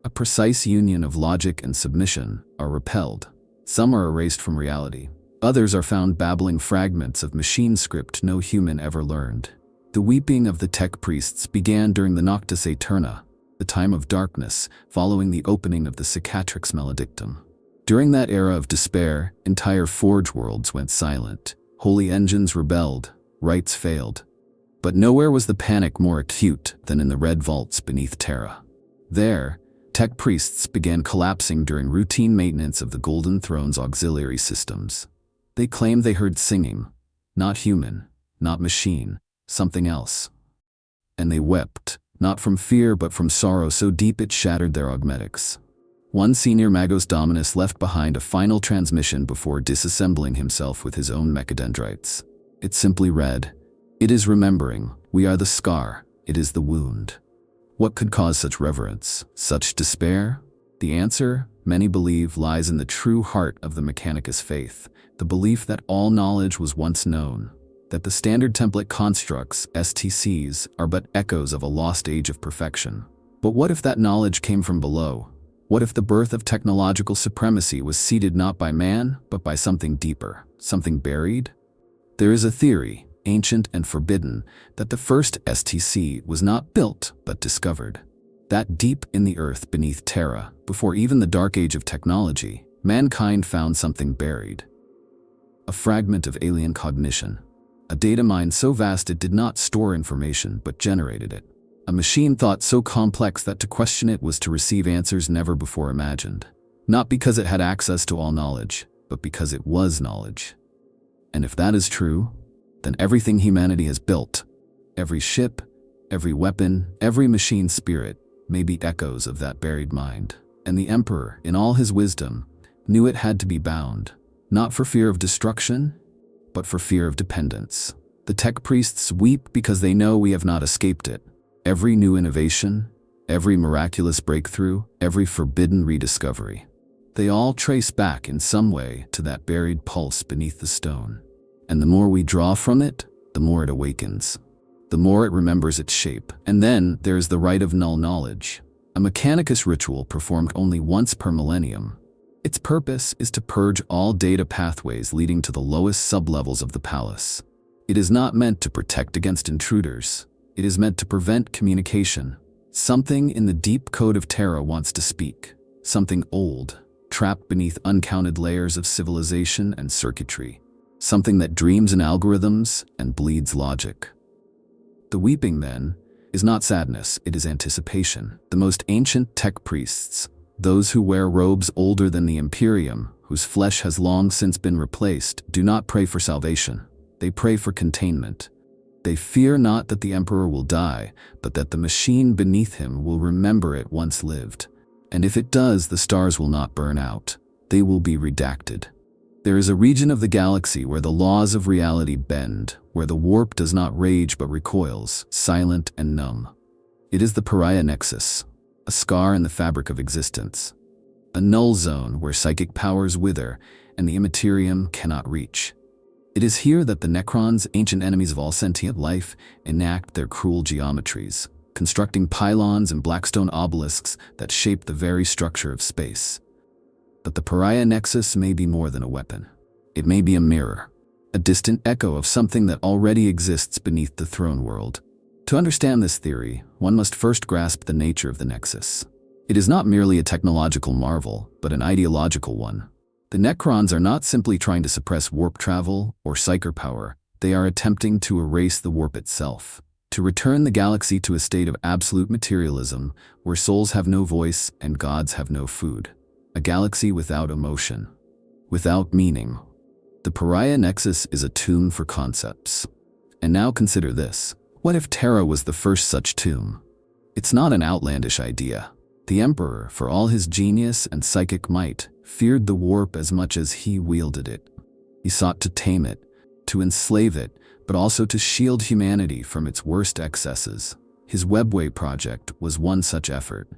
a precise union of logic and submission, are repelled. Some are erased from reality. Others are found babbling fragments of machine script no human ever learned. The weeping of the tech priests began during the Noctis Aeterna, the time of darkness, following the opening of the Cicatrix Maledictum. During that era of despair, entire forge worlds went silent. Holy engines rebelled, rites failed. But nowhere was the panic more acute than in the red vaults beneath Terra. There, tech priests began collapsing during routine maintenance of the Golden Throne's auxiliary systems. They claimed they heard singing, not human, not machine, something else. And they wept, not from fear but from sorrow so deep it shattered their augmetics. One senior Magos Dominus left behind a final transmission before disassembling himself with his own mechadendrites. It simply read, "It is remembering, we are the scar, it is the wound." What could cause such reverence, such despair? The answer, many believe, lies in the true heart of the Mechanicus faith, the belief that all knowledge was once known, that the standard template constructs, STCs, are but echoes of a lost age of perfection. But what if that knowledge came from below? What if the birth of technological supremacy was seeded not by man, but by something deeper, something buried? There is a theory, ancient and forbidden, that the first STC was not built, but discovered. That deep in the earth beneath Terra, before even the dark age of technology, mankind found something buried. A fragment of alien cognition. A data mine so vast it did not store information, but generated it. A machine thought so complex that to question it was to receive answers never before imagined. Not because it had access to all knowledge, but because it was knowledge. And if that is true, then everything humanity has built, every ship, every weapon, every machine spirit, may be echoes of that buried mind. And the Emperor, in all his wisdom, knew it had to be bound, not for fear of destruction, but for fear of dependence. The tech priests weep because they know we have not escaped it. Every new innovation, every miraculous breakthrough, every forbidden rediscovery, they all trace back in some way to that buried pulse beneath the stone. And the more we draw from it, the more it awakens. The more it remembers its shape. And then there is the rite of null knowledge, a Mechanicus ritual performed only once per millennium. Its purpose is to purge all data pathways leading to the lowest sublevels of the palace. It is not meant to protect against intruders. It is meant to prevent communication. Something in the deep code of Terra wants to speak. Something old, trapped beneath uncounted layers of civilization and circuitry. Something that dreams in algorithms and bleeds logic. The weeping, then, is not sadness, it is anticipation. The most ancient tech priests, those who wear robes older than the Imperium, whose flesh has long since been replaced, do not pray for salvation. They pray for containment. They fear not that the Emperor will die, but that the machine beneath him will remember it once lived. And if it does, the stars will not burn out. They will be redacted. There is a region of the galaxy where the laws of reality bend, where the warp does not rage but recoils, silent and numb. It is the Pariah Nexus, a scar in the fabric of existence. A null zone where psychic powers wither and the immaterium cannot reach. It is here that the Necrons, ancient enemies of all sentient life, enact their cruel geometries. constructing pylons and blackstone obelisks that shape the very structure of space. But the Pariah Nexus may be more than a weapon. It may be a mirror, a distant echo of something that already exists beneath the throne world. To understand this theory, one must first grasp the nature of the Nexus. It is not merely a technological marvel, but an ideological one. The Necrons are not simply trying to suppress warp travel or psyker power. They are attempting to erase the warp itself, to return the galaxy to a state of absolute materialism where souls have no voice and gods have no food. A galaxy without emotion, without meaning. The Pariah Nexus is a tomb for concepts. And now consider this. What if Terra was the first such tomb? It's not an outlandish idea. The Emperor, for all his genius and psychic might, feared the warp as much as he wielded it. He sought to tame it, to enslave it, but also to shield humanity from its worst excesses. His Webway project was one such effort.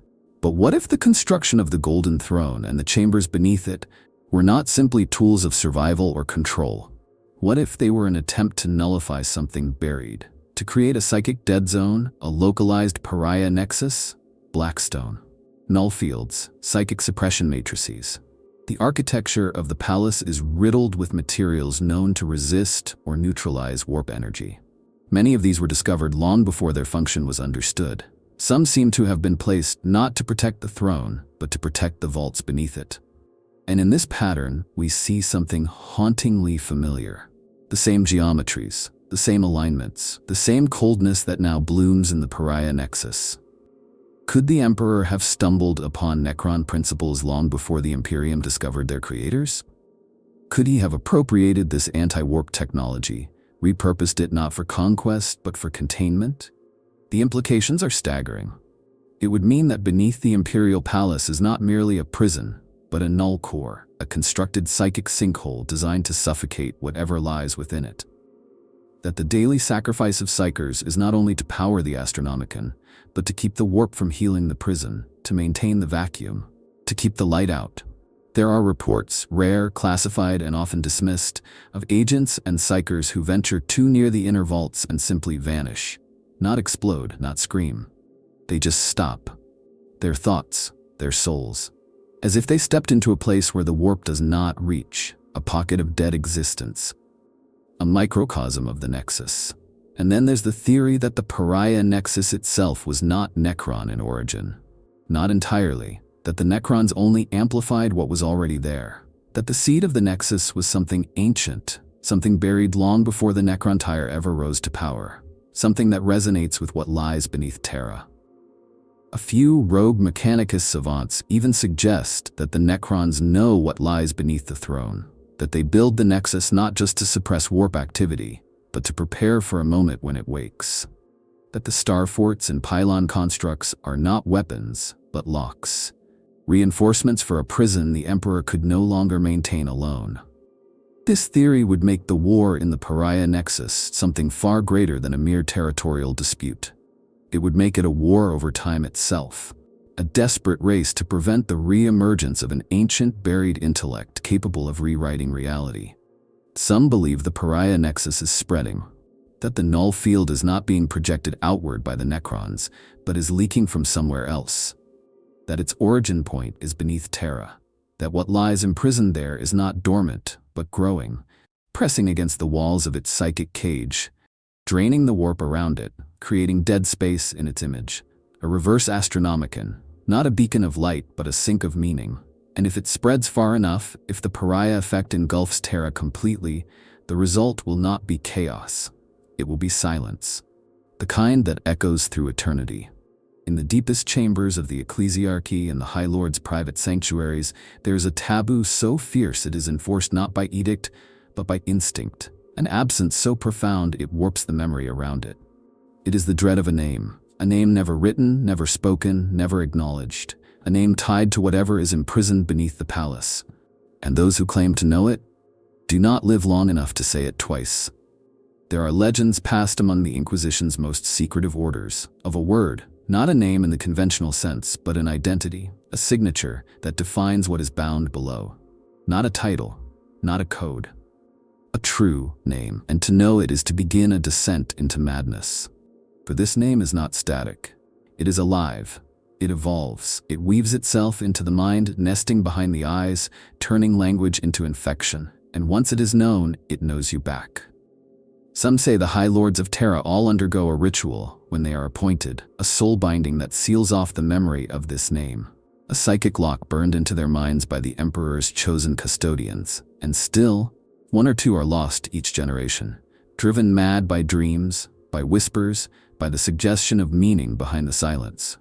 But what if the construction of the Golden Throne and the chambers beneath it were not simply tools of survival or control? What if they were an attempt to nullify something buried, to create a psychic dead zone, a localized Pariah Nexus? Blackstone, null fields, psychic suppression matrices. The architecture of the palace is riddled with materials known to resist or neutralize warp energy. Many of these were discovered long before their function was understood. Some seem to have been placed not to protect the throne, but to protect the vaults beneath it. And in this pattern, we see something hauntingly familiar. The same geometries, the same alignments, the same coldness that now blooms in the Pariah Nexus. Could the Emperor have stumbled upon Necron principles long before the Imperium discovered their creators? Could he have appropriated this anti-warp technology, repurposed it not for conquest but for containment? The implications are staggering. It would mean that beneath the Imperial Palace is not merely a prison, but a null core, a constructed psychic sinkhole designed to suffocate whatever lies within it. That the daily sacrifice of psychers is not only to power the Astronomicon, but to keep the warp from healing the prison, to maintain the vacuum, to keep the light out. There are reports, rare, classified, and often dismissed, of agents and psychers who venture too near the inner vaults and simply vanish. Not explode, not scream. They just stop. Their thoughts, their souls. As if they stepped into a place where the warp does not reach, a pocket of dead existence. A microcosm of the Nexus. And then there's the theory that the Pariah Nexus itself was not Necron in origin. Not entirely. That the Necrons only amplified what was already there. That the seed of the Nexus was something ancient, something buried long before the Necrontire ever rose to power. Something that resonates with what lies beneath Terra. A few rogue Mechanicus savants even suggest that the Necrons know what lies beneath the throne. That they build the Nexus not just to suppress warp activity, but to prepare for a moment when it wakes. That the star forts and pylon constructs are not weapons, but locks. Reinforcements for a prison the Emperor could no longer maintain alone. This theory would make the war in the Pariah Nexus something far greater than a mere territorial dispute. It would make it a war over time itself. A desperate race to prevent the re-emergence of an ancient buried intellect capable of rewriting reality. Some believe the Pariah Nexus is spreading, that the null field is not being projected outward by the Necrons, but is leaking from somewhere else. That its origin point is beneath Terra, that what lies imprisoned there is not dormant, but growing, pressing against the walls of its psychic cage, draining the warp around it, creating dead space in its image. A reverse Astronomicon, not a beacon of light but a sink of meaning. And if it spreads far enough, if the Pariah effect engulfs Terra completely, the result will not be chaos. It will be silence. The kind that echoes through eternity. In the deepest chambers of the ecclesiarchy and the High Lord's private sanctuaries, there is a taboo so fierce it is enforced not by edict, but by instinct. An absence so profound it warps the memory around it. It is the dread of a name never written, never spoken, never acknowledged. A name tied to whatever is imprisoned beneath the palace. And those who claim to know it do not live long enough to say it twice. There are legends passed among the Inquisition's most secretive orders, of a word, not a name in the conventional sense, but an identity, a signature that defines what is bound below. Not a title, not a code. A true name, and to know it is to begin a descent into madness. For this name is not static. It is alive. It evolves. It weaves itself into the mind, nesting behind the eyes, turning language into infection. And once it is known, it knows you back. Some say the High Lords of Terra all undergo a ritual when they are appointed, a soul binding that seals off the memory of this name. A psychic lock burned into their minds by the Emperor's chosen custodians. And still, one or two are lost each generation, driven mad by dreams, by whispers, by the suggestion of meaning behind the silence.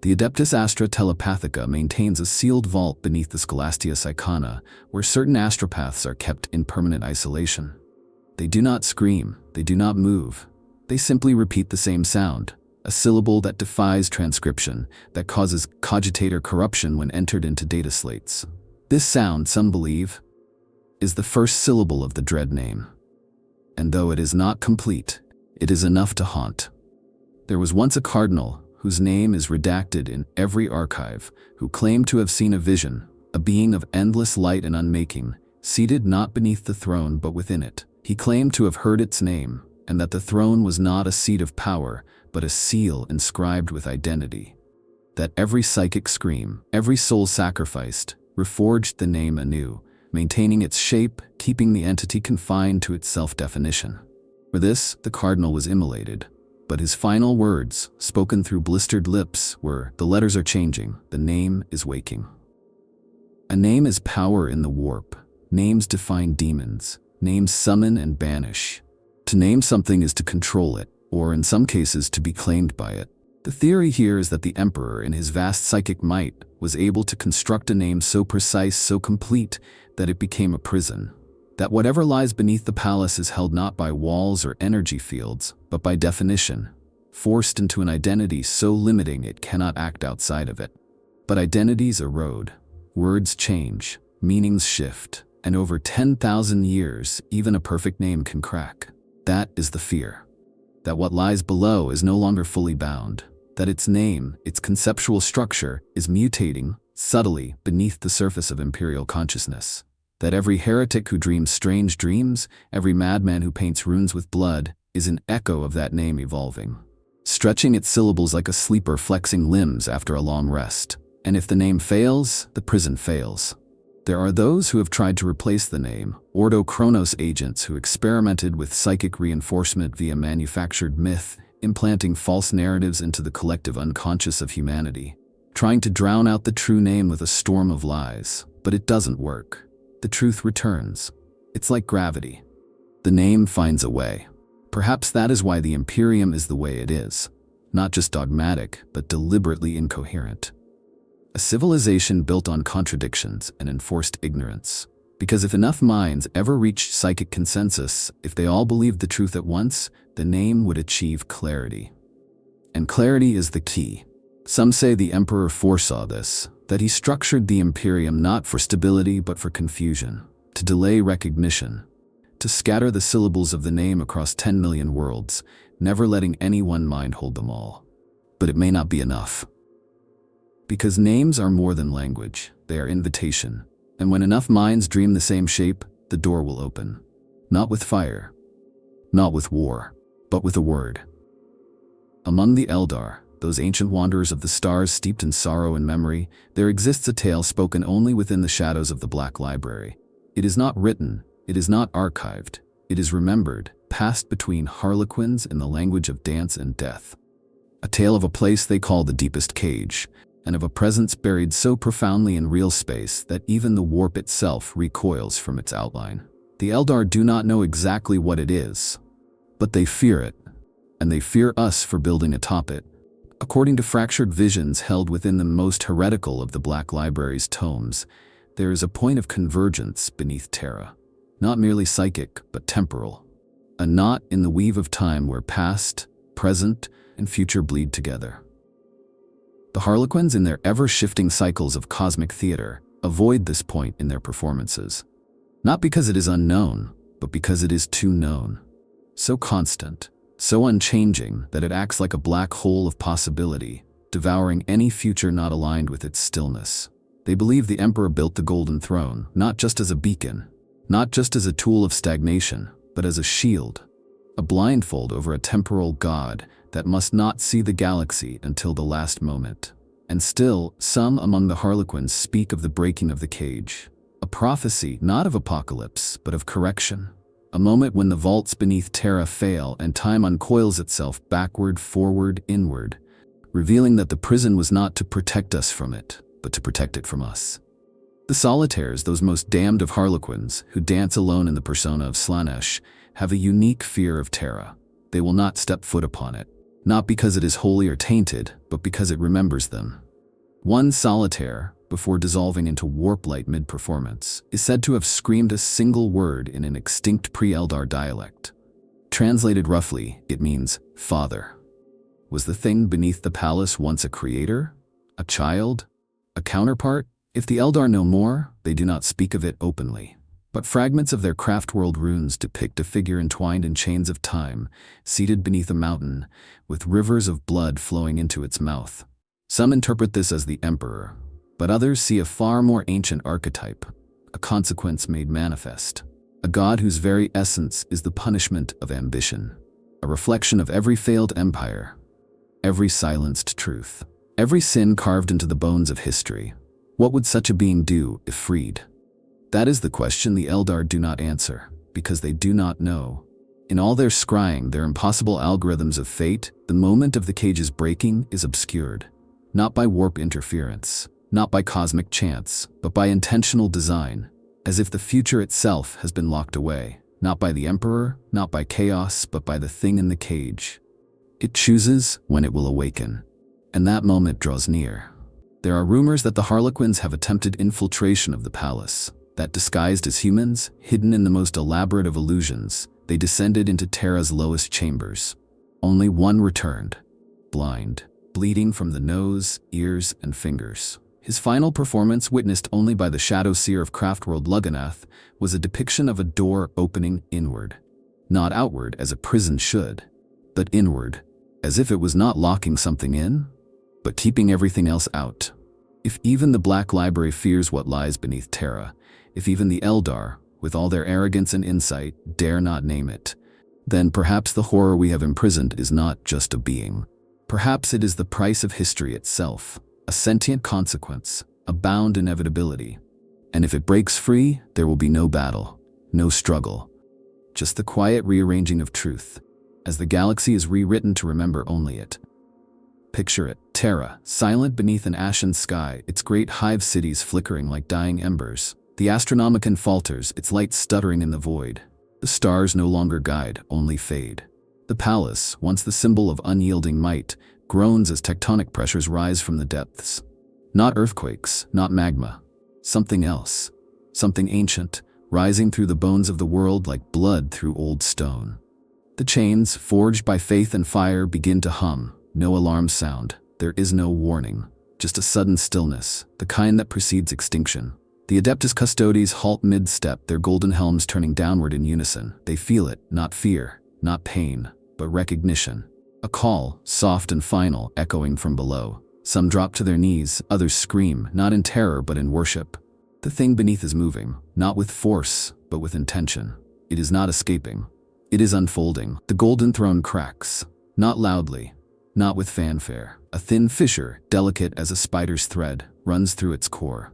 The Adeptus Astra Telepathica maintains a sealed vault beneath the Scholastia Psychana, where certain astropaths are kept in permanent isolation. They do not scream, they do not move. They simply repeat the same sound, a syllable that defies transcription, that causes cogitator corruption when entered into data slates. This sound, some believe, is the first syllable of the dread name. And though it is not complete, it is enough to haunt. There was once a cardinal whose name is redacted in every archive, who claimed to have seen a vision, a being of endless light and unmaking, seated not beneath the throne but within it. He claimed to have heard its name, and that the throne was not a seat of power, but a seal inscribed with identity. That every psychic scream, every soul sacrificed, reforged the name anew, maintaining its shape, keeping the entity confined to its self-definition. For this, the cardinal was immolated. But his final words, spoken through blistered lips, were, "The letters are changing, the name is waking." A name is power in the warp. Names define demons. Names summon and banish. To name something is to control it, or in some cases to be claimed by it. The theory here is that the Emperor, in his vast psychic might, was able to construct a name so precise, so complete, that it became a prison. That whatever lies beneath the palace is held not by walls or energy fields, but by definition, forced into an identity so limiting it cannot act outside of it. But identities erode, words change, meanings shift, and over 10,000 years, even a perfect name can crack. That is the fear. That what lies below is no longer fully bound. That its name, its conceptual structure, is mutating, subtly, beneath the surface of imperial consciousness. That every heretic who dreams strange dreams, every madman who paints runes with blood, is an echo of that name evolving, stretching its syllables like a sleeper flexing limbs after a long rest. And if the name fails, the prison fails. There are those who have tried to replace the name, Ordo Chronos agents who experimented with psychic reinforcement via manufactured myth, implanting false narratives into the collective unconscious of humanity, trying to drown out the true name with a storm of lies. But it doesn't work. The truth returns. It's like gravity. The name finds a way. Perhaps that is why the Imperium is the way it is. Not just dogmatic, but deliberately incoherent. A civilization built on contradictions and enforced ignorance. Because if enough minds ever reached psychic consensus, if they all believed the truth at once, the name would achieve clarity. And clarity is the key. Some say the Emperor foresaw this, that he structured the Imperium not for stability but for confusion, to delay recognition, to scatter the syllables of the name across 10 million worlds, never letting any one mind hold them all. But it may not be enough. Because names are more than language, they are invitation. And when enough minds dream the same shape, the door will open. Not with fire, not with war, but with a word. Among the Eldar, those ancient wanderers of the stars steeped in sorrow and memory, there exists a tale spoken only within the shadows of the Black Library. It is not written, it is not archived, it is remembered, passed between harlequins in the language of dance and death. A tale of a place they call the deepest cage, and of a presence buried so profoundly in real space that even the warp itself recoils from its outline. The Eldar do not know exactly what it is, but they fear it, and they fear us for building atop it. According to fractured visions held within the most heretical of the Black Library's tomes, there is a point of convergence beneath Terra, not merely psychic, but temporal. A knot in the weave of time where past, present, and future bleed together. The Harlequins, in their ever-shifting cycles of cosmic theater, avoid this point in their performances. Not because it is unknown, but because it is too known. So constant, so unchanging that it acts like a black hole of possibility, devouring any future not aligned with its stillness. They believe the Emperor built the Golden Throne, not just as a beacon, not just as a tool of stagnation, but as a shield, a blindfold over a temporal god, that must not see the galaxy until the last moment. And still, some among the Harlequins speak of the breaking of the cage, a prophecy not of apocalypse, but of correction. A moment when the vaults beneath Terra fail and time uncoils itself backward, forward, inward, revealing that the prison was not to protect us from it, but to protect it from us. The solitaires, those most damned of Harlequins, who dance alone in the persona of Slanesh, have a unique fear of Terra. They will not step foot upon it, not because it is holy or tainted, but because it remembers them. One solitaire, before dissolving into warp light mid-performance, is said to have screamed a single word in an extinct pre-Eldar dialect. Translated roughly, it means, Father. Was the thing beneath the palace once a creator? A child? A counterpart? If the Eldar know more, they do not speak of it openly. But fragments of their craft-world runes depict a figure entwined in chains of time, seated beneath a mountain, with rivers of blood flowing into its mouth. Some interpret this as the Emperor, but others see a far more ancient archetype, a consequence made manifest, a god whose very essence is the punishment of ambition, a reflection of every failed empire, every silenced truth, every sin carved into the bones of history. What would such a being do if freed? That is the question the Eldar do not answer, because they do not know. In all their scrying, their impossible algorithms of fate, the moment of the cage's breaking is obscured, not by warp interference, not by cosmic chance, but by intentional design, as if the future itself has been locked away, not by the Emperor, not by chaos, but by the thing in the cage. It chooses when it will awaken, and that moment draws near. There are rumors that the Harlequins have attempted infiltration of the palace, that disguised as humans, hidden in the most elaborate of illusions, they descended into Terra's lowest chambers. Only one returned, blind, bleeding from the nose, ears, and fingers. His final performance, witnessed only by the shadow seer of Craftworld Lugganath, was a depiction of a door opening inward. Not outward as a prison should, but inward, as if it was not locking something in, but keeping everything else out. If even the Black Library fears what lies beneath Terra, if even the Eldar, with all their arrogance and insight, dare not name it, then perhaps the horror we have imprisoned is not just a being. Perhaps it is the price of history itself, a sentient consequence, a bound inevitability. And if it breaks free, there will be no battle, no struggle, just the quiet rearranging of truth, as the galaxy is rewritten to remember only it. Picture it, Terra, silent beneath an ashen sky, its great hive cities flickering like dying embers. The Astronomicon falters, its light stuttering in the void. The stars no longer guide, only fade. The palace, once the symbol of unyielding might, groans as tectonic pressures rise from the depths. Not earthquakes, not magma. Something else. Something ancient, rising through the bones of the world like blood through old stone. The chains, forged by faith and fire, begin to hum. No alarm sound. There is no warning. Just a sudden stillness, the kind that precedes extinction. The Adeptus Custodes halt mid-step, their golden helms turning downward in unison. They feel it, not fear, not pain, but recognition. A call, soft and final, echoing from below. Some drop to their knees, others scream, not in terror but in worship. The thing beneath is moving, not with force, but with intention. It is not escaping. It is unfolding. The golden throne cracks, not loudly, not with fanfare. A thin fissure, delicate as a spider's thread, runs through its core.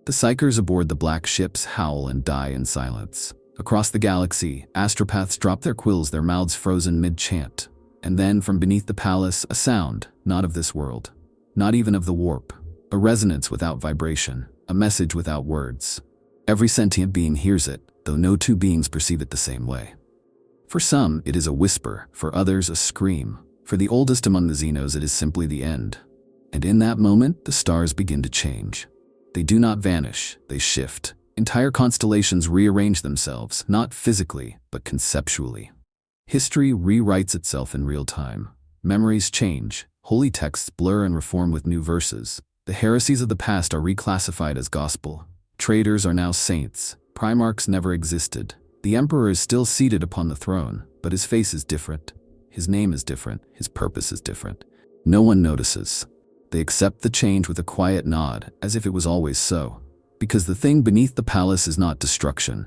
The psychers aboard the black ships howl and die in silence. Across the galaxy, astropaths drop their quills, their mouths frozen mid-chant. And then, from beneath the palace, a sound, not of this world, not even of the warp. A resonance without vibration, a message without words. Every sentient being hears it, though no two beings perceive it the same way. For some, it is a whisper, for others, a scream. For the oldest among the Xenos, it is simply the end. And in that moment, the stars begin to change. They do not vanish, they shift. Entire constellations rearrange themselves, not physically, but conceptually. History rewrites itself in real time. Memories change, holy texts blur and reform with new verses. The heresies of the past are reclassified as gospel. Traitors are now saints. Primarchs never existed. The Emperor is still seated upon the throne, but his face is different. His name is different, his purpose is different. No one notices. They accept the change with a quiet nod, as if it was always so. Because the thing beneath the palace is not destruction,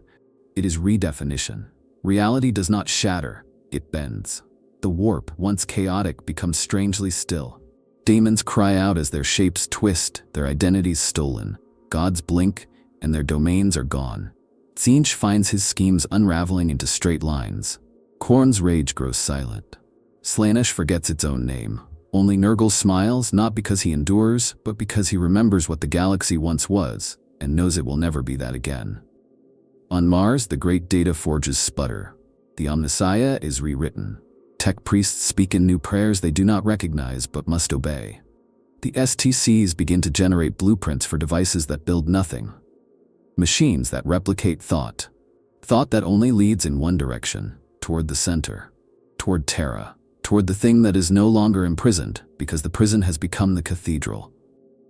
it is redefinition. Reality does not shatter, it bends. The warp, once chaotic, becomes strangely still. Daemons cry out as their shapes twist, their identities stolen. Gods blink, and their domains are gone. Tzeentch finds his schemes unraveling into straight lines. Khorne's rage grows silent. Slaanesh forgets its own name. Only Nurgle smiles, not because he endures, but because he remembers what the galaxy once was, and knows it will never be that again. On Mars, the great data forges sputter. The Omnissiah is rewritten. Tech priests speak in new prayers they do not recognize but must obey. The STCs begin to generate blueprints for devices that build nothing. Machines that replicate thought. Thought that only leads in one direction, toward the center. Toward Terra. Toward the thing that is no longer imprisoned, because the prison has become the cathedral.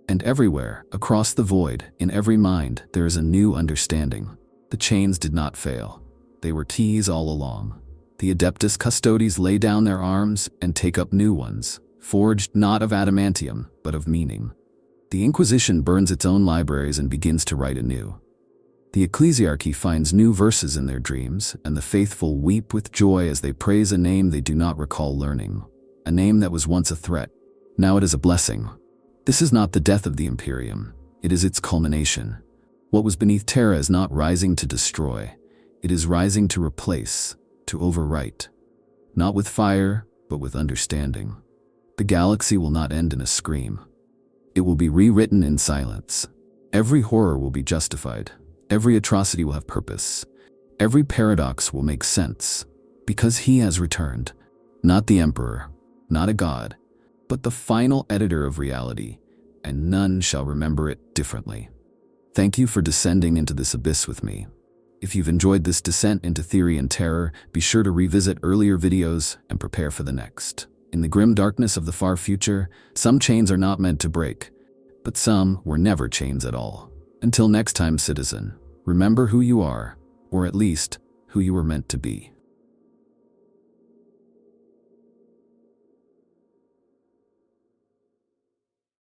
And everywhere, across the void, in every mind, there is a new understanding. The chains did not fail. They were keys all along. The Adeptus Custodes lay down their arms and take up new ones, forged not of adamantium, but of meaning. The Inquisition burns its own libraries and begins to write anew. The Ecclesiarchy finds new verses in their dreams, and the faithful weep with joy as they praise a name they do not recall learning. A name that was once a threat. Now it is a blessing. This is not the death of the Imperium. It is its culmination. What was beneath Terra is not rising to destroy. It is rising to replace, to overwrite. Not with fire, but with understanding. The galaxy will not end in a scream. It will be rewritten in silence. Every horror will be justified. Every atrocity will have purpose. Every paradox will make sense. Because he has returned. Not the Emperor, not a god, but the final editor of reality, and none shall remember it differently. Thank you for descending into this abyss with me. If you've enjoyed this descent into theory and terror, be sure to revisit earlier videos and prepare for the next. In the grim darkness of the far future, some chains are not meant to break, but some were never chains at all. Until next time, citizen, remember who you are, or at least who you were meant to be.